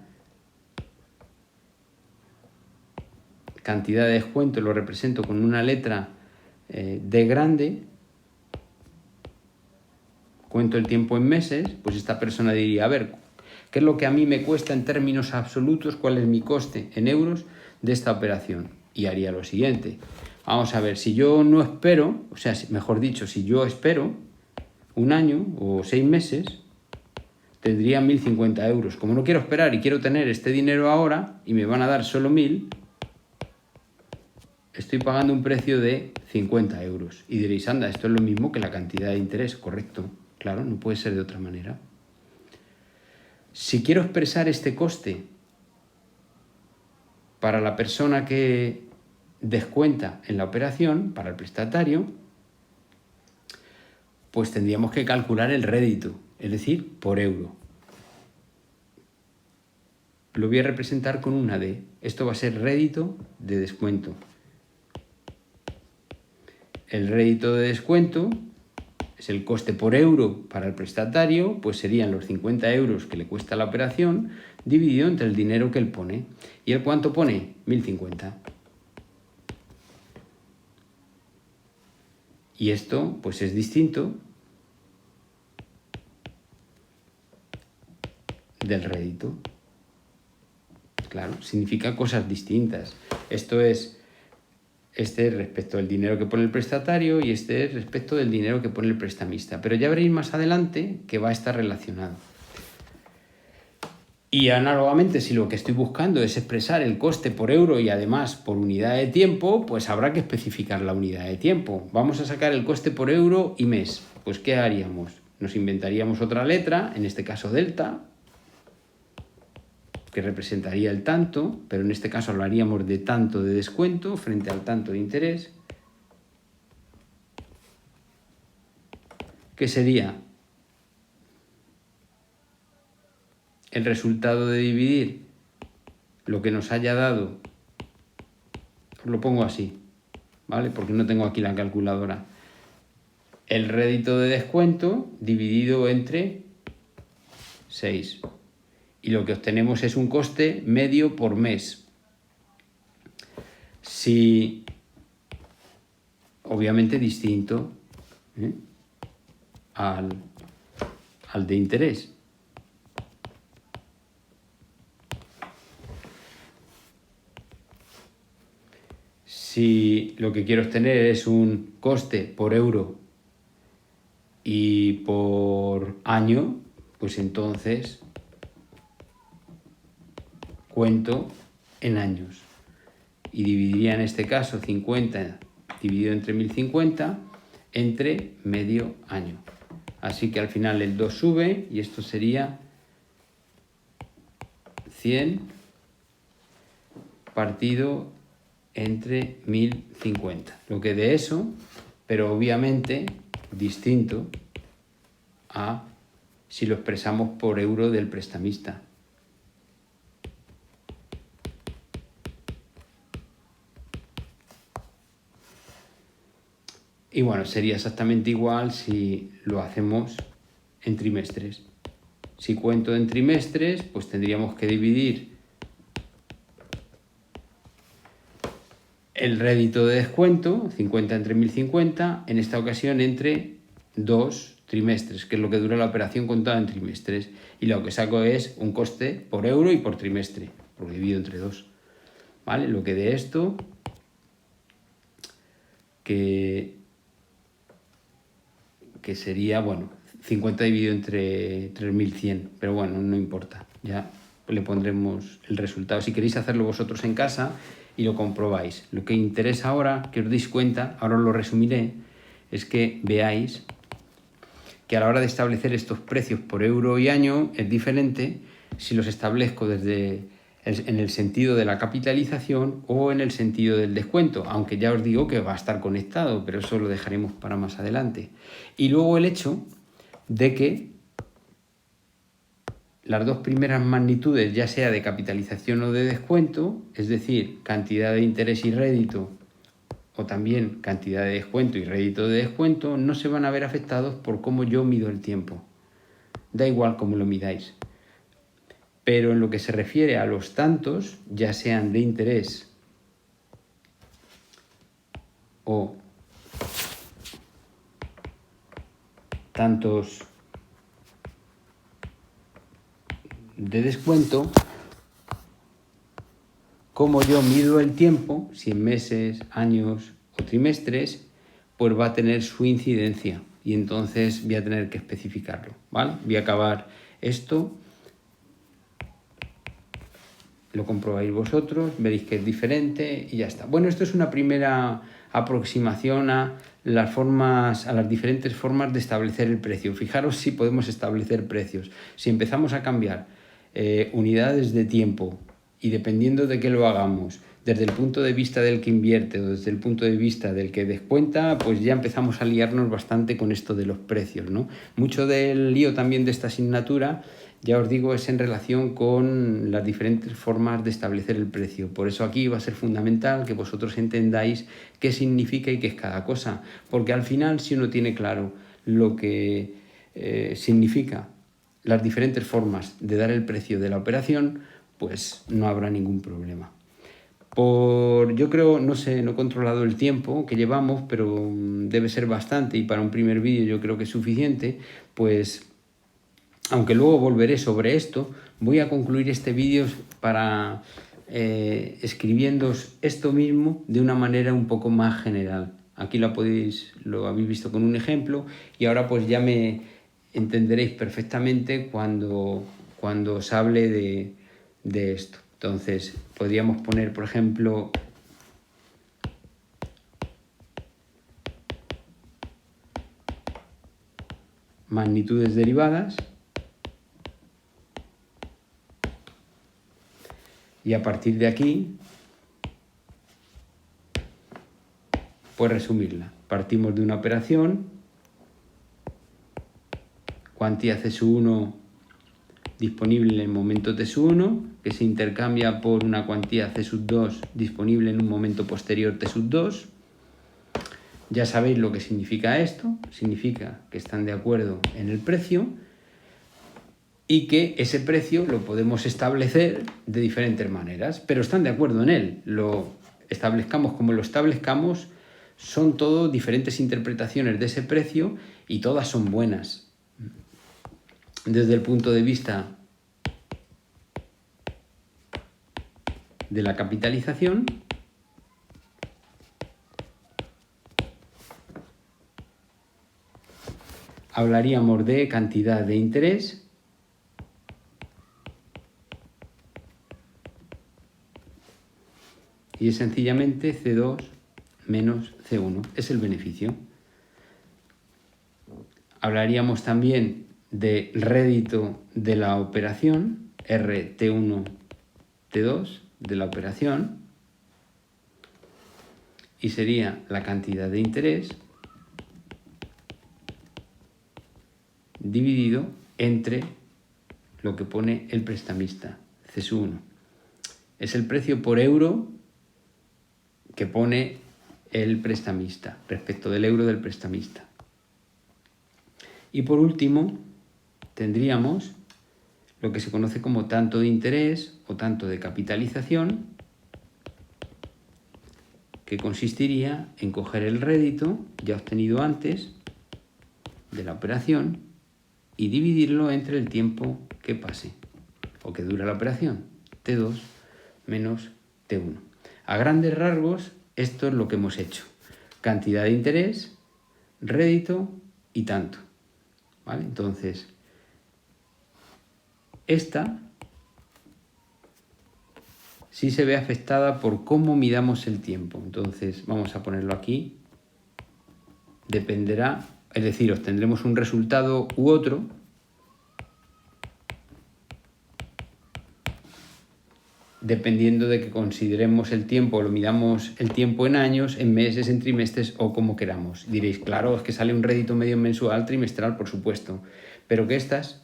cantidad de descuento lo represento con una letra D grande, cuento el tiempo en meses, pues esta persona diría, a ver, ¿qué es lo que a mí me cuesta en términos absolutos? ¿Cuál es mi coste en euros de esta operación? Y haría lo siguiente. Vamos a ver, si yo no espero, o sea, mejor dicho, si yo espero un año o 6 meses, tendría 1.050 euros. Como no quiero esperar y quiero tener este dinero ahora y me van a dar solo 1.000, estoy pagando un precio de 50 euros. Y diréis, anda, esto es lo mismo que la cantidad de interés, correcto. Claro, no puede ser de otra manera. Si quiero expresar este coste para la persona que descuenta en la operación, para el prestatario, pues tendríamos que calcular el rédito, es decir, por euro. Lo voy a representar con una D. Esto va a ser rédito de descuento. El rédito de descuento es el coste por euro para el prestatario, pues serían los 50 euros que le cuesta la operación, dividido entre el dinero que él pone. ¿Y él cuánto pone? 1.050. Y esto, pues es distinto del rédito. Claro, significa cosas distintas. Este es respecto del dinero que pone el prestatario y este es respecto del dinero que pone el prestamista. Pero ya veréis más adelante que va a estar relacionado. Y análogamente, si lo que estoy buscando es expresar el coste por euro y además por unidad de tiempo, pues habrá que especificar la unidad de tiempo. Vamos a sacar el coste por euro y mes. Pues ¿qué haríamos? Nos inventaríamos otra letra, en este caso delta, que representaría el tanto, pero en este caso hablaríamos de tanto de descuento frente al tanto de interés, que sería el resultado de dividir lo que nos haya dado, os lo pongo así, ¿vale? Porque no tengo aquí la calculadora. El rédito de descuento dividido entre 6. Y lo que obtenemos es un coste medio por mes. Si, obviamente distinto al de interés. Si lo que quiero obtener es un coste por euro y por año, pues entonces cuento en años y dividiría en este caso 50 dividido entre 1.050 entre medio año. Así que al final el 2 sube y esto sería 100 partido entre 1.050. Lo que de eso, pero obviamente distinto a si lo expresamos por euro del prestamista. Y bueno, sería exactamente igual si lo hacemos en trimestres. Si cuento en trimestres, pues tendríamos que dividir el rédito de descuento, 50 entre 1.050, en esta ocasión entre 2 trimestres, que es lo que dura la operación contada en trimestres. Y lo que saco es un coste por euro y por trimestre, por dividido entre 2. ¿Vale? Lo que de esto, que sería, bueno, 50 dividido entre 3.100, pero bueno, no importa, ya le pondremos el resultado. Si queréis hacerlo vosotros en casa y lo comprobáis. Lo que interesa ahora, que os deis cuenta, ahora os lo resumiré, es que veáis que a la hora de establecer estos precios por euro y año es diferente si los establezco en el sentido de la capitalización o en el sentido del descuento, aunque ya os digo que va a estar conectado, pero eso lo dejaremos para más adelante. Y luego el hecho de que las dos primeras magnitudes, ya sea de capitalización o de descuento, es decir, cantidad de interés y rédito o también cantidad de descuento y rédito de descuento, no se van a ver afectados por cómo yo mido el tiempo. Da igual cómo lo midáis. Pero en lo que se refiere a los tantos, ya sean de interés o tantos de descuento, como yo mido el tiempo, si en meses, años o trimestres, pues va a tener su incidencia y entonces voy a tener que especificarlo, ¿vale? Voy a acabar esto, lo comprobáis vosotros, veréis que es diferente y ya está. Bueno, esto es una primera aproximación a las diferentes formas de establecer el precio. Fijaros si podemos establecer precios. Si empezamos a cambiar unidades de tiempo y dependiendo de qué lo hagamos, desde el punto de vista del que invierte o desde el punto de vista del que descuenta, pues ya empezamos a liarnos bastante con esto de los precios, ¿no? Mucho del lío también de esta asignatura, ya os digo, es en relación con las diferentes formas de establecer el precio. Por eso aquí va a ser fundamental que vosotros entendáis qué significa y qué es cada cosa. Porque al final, si uno tiene claro lo que significa las diferentes formas de dar el precio de la operación, pues no habrá ningún problema. Yo creo, no sé, no he controlado el tiempo que llevamos, pero debe ser bastante y para un primer vídeo yo creo que es suficiente, pues aunque luego volveré sobre esto, voy a concluir este vídeo para escribiéndoos esto mismo de una manera un poco más general. Aquí lo habéis visto con un ejemplo y ahora pues ya me entenderéis perfectamente cuando os hable de esto. Entonces, podríamos poner, por ejemplo, magnitudes derivadas y a partir de aquí, pues resumirla. Partimos de una operación, cuantía C1 disponible en el momento T1, que se intercambia por una cuantía C2 disponible en un momento posterior T2. Ya sabéis lo que significa esto, significa que están de acuerdo en el precio y que ese precio lo podemos establecer de diferentes maneras, pero están de acuerdo en él. Lo establezcamos como lo establezcamos, son todo diferentes interpretaciones de ese precio y todas son buenas. Desde el punto de vista de la capitalización, hablaríamos de cantidad de interés y es sencillamente C2 menos C1, es el beneficio. Hablaríamos también de rédito de la operación, RT1, T2 de la operación, y sería la cantidad de interés dividido entre lo que pone el prestamista, C1. Es el precio por euro que pone el prestamista respecto del euro del prestamista. Y por último, tendríamos lo que se conoce como tanto de interés o tanto de capitalización, que consistiría en coger el rédito ya obtenido antes de la operación y dividirlo entre el tiempo que pase o que dura la operación, T2 menos T1. A grandes rasgos, esto es lo que hemos hecho. Cantidad de interés, rédito y tanto. ¿Vale? Entonces, esta sí se ve afectada por cómo midamos el tiempo. Entonces, vamos a ponerlo aquí. Dependerá, es decir, obtendremos un resultado u otro dependiendo de que consideremos el tiempo, lo midamos el tiempo en años, en meses, en trimestres o como queramos. Diréis, claro, es que sale un rédito medio mensual, trimestral, por supuesto, pero que estas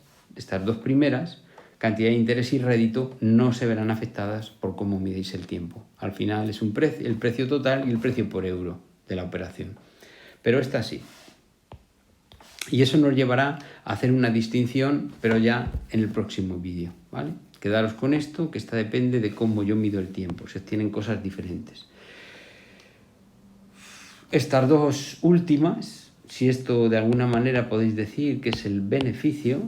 dos primeras cantidad de interés y rédito no se verán afectadas por cómo midéis el tiempo. Al final es el precio total y el precio por euro de la operación. Pero esta sí. Y eso nos llevará a hacer una distinción, pero ya en el próximo vídeo, ¿vale? Quedaros con esto, que esta depende de cómo yo mido el tiempo. Se tienen cosas diferentes. Estas dos últimas, si esto de alguna manera podéis decir que es el beneficio,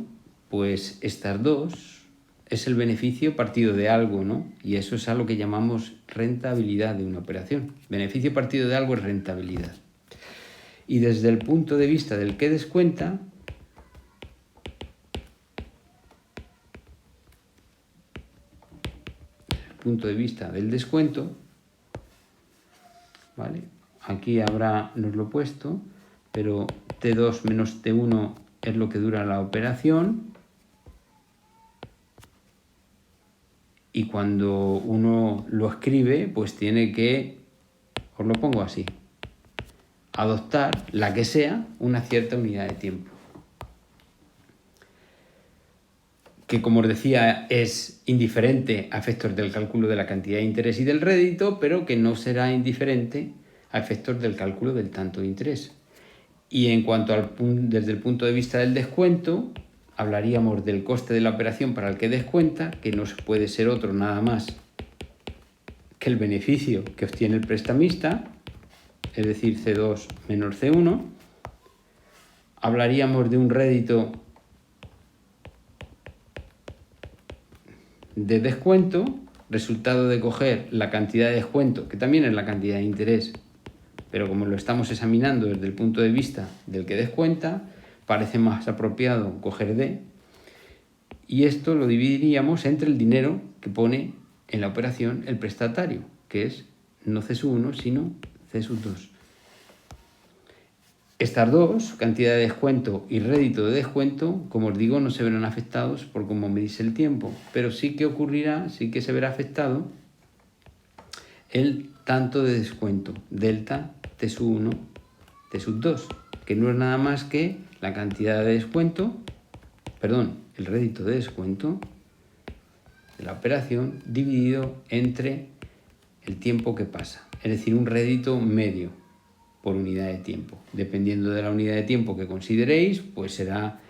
pues estas dos es el beneficio partido de algo, ¿no? Y eso es algo que llamamos rentabilidad de una operación. Beneficio partido de algo es rentabilidad. Y desde el punto de vista del que descuenta, punto de vista del descuento, ¿vale? Aquí nos lo he puesto, pero T2 menos T1 es lo que dura la operación. Y cuando uno lo escribe, pues tiene que, os lo pongo así, adoptar, la que sea, una cierta unidad de tiempo. Que, como os decía, es indiferente a efectos del cálculo de la cantidad de interés y del rédito, pero que no será indiferente a efectos del cálculo del tanto de interés. Y en cuanto desde el punto de vista del descuento, hablaríamos del coste de la operación para el que descuenta, que no puede ser otro nada más que el beneficio que obtiene el prestamista, es decir, C2 menos C1. Hablaríamos de un rédito de descuento, resultado de coger la cantidad de descuento, que también es la cantidad de interés, pero como lo estamos examinando desde el punto de vista del que descuenta, parece más apropiado coger D, y esto lo dividiríamos entre el dinero que pone en la operación el prestatario, que es no C1, sino C2. Estas dos, cantidad de descuento y rédito de descuento, como os digo, no se verán afectados por cómo medís el tiempo, pero sí que ocurrirá, sí que se verá afectado el tanto de descuento, delta T1, T2, que no es nada más que la cantidad de descuento, el rédito de descuento de la operación dividido entre el tiempo que pasa, es decir, un rédito medio por unidad de tiempo. Dependiendo de la unidad de tiempo que consideréis, pues será,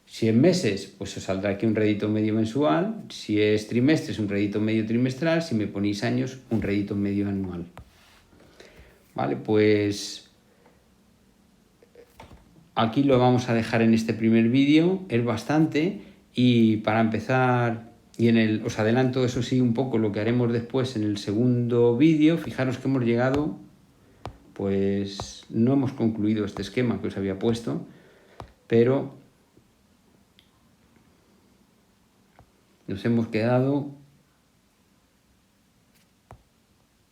si es meses, pues os saldrá aquí un rédito medio mensual, si es trimestres, un rédito medio trimestral, si me ponéis años, un rédito medio anual. Vale, pues aquí lo vamos a dejar en este primer vídeo, es bastante, y para empezar, os adelanto eso sí un poco lo que haremos después en el segundo vídeo. Fijaros que hemos llegado, pues no hemos concluido este esquema que os había puesto, pero nos hemos quedado,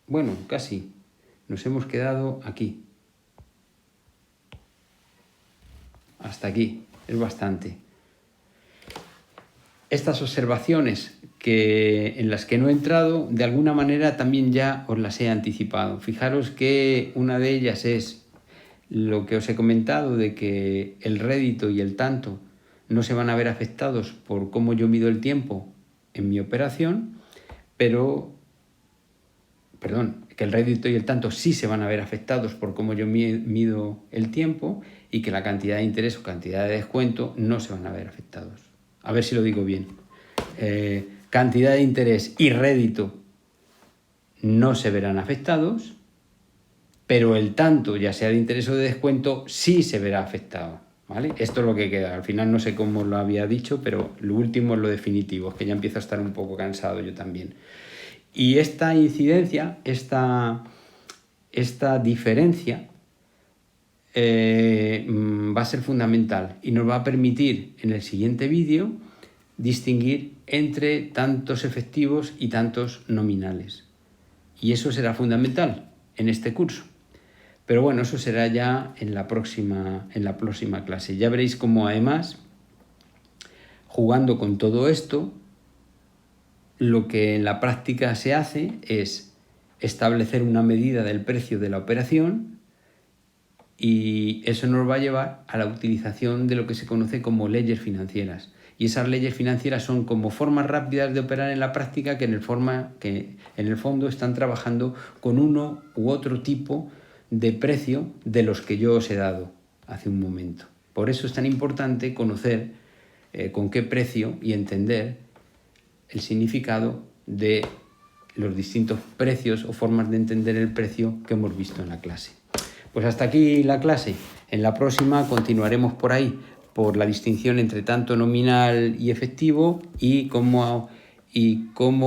bueno, casi, nos hemos quedado aquí, hasta aquí, es bastante. Estas observaciones en las que no he entrado, de alguna manera también ya os las he anticipado. Fijaros que una de ellas es lo que os he comentado, de que el rédito y el tanto no se van a ver afectados por cómo yo mido el tiempo en mi operación, que el rédito y el tanto sí se van a ver afectados por cómo yo mido el tiempo, y que la cantidad de interés o cantidad de descuento no se van a ver afectados. A ver si lo digo bien. Cantidad de interés y rédito no se verán afectados, pero el tanto, ya sea de interés o de descuento, sí se verá afectado, ¿vale? Esto es lo que queda. Al final no sé cómo lo había dicho, pero lo último es lo definitivo, es que ya empiezo a estar un poco cansado yo también. Y esta incidencia, esta diferencia va a ser fundamental y nos va a permitir en el siguiente vídeo distinguir entre tantos efectivos y tantos nominales. Y eso será fundamental en este curso. Pero bueno, eso será ya en la próxima clase. Ya veréis cómo, además, jugando con todo esto, lo que en la práctica se hace es establecer una medida del precio de la operación, y eso nos va a llevar a la utilización de lo que se conoce como leyes financieras. Y esas leyes financieras son como formas rápidas de operar en la práctica que en el fondo están trabajando con uno u otro tipo de precio de los que yo os he dado hace un momento. Por eso es tan importante conocer con qué precio y entender el significado de los distintos precios o formas de entender el precio que hemos visto en la clase. Pues hasta aquí la clase. En la próxima continuaremos por ahí, por la distinción entre tanto nominal y efectivo y cómo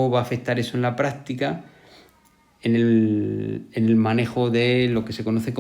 va a afectar eso en la práctica en el manejo de lo que se conoce como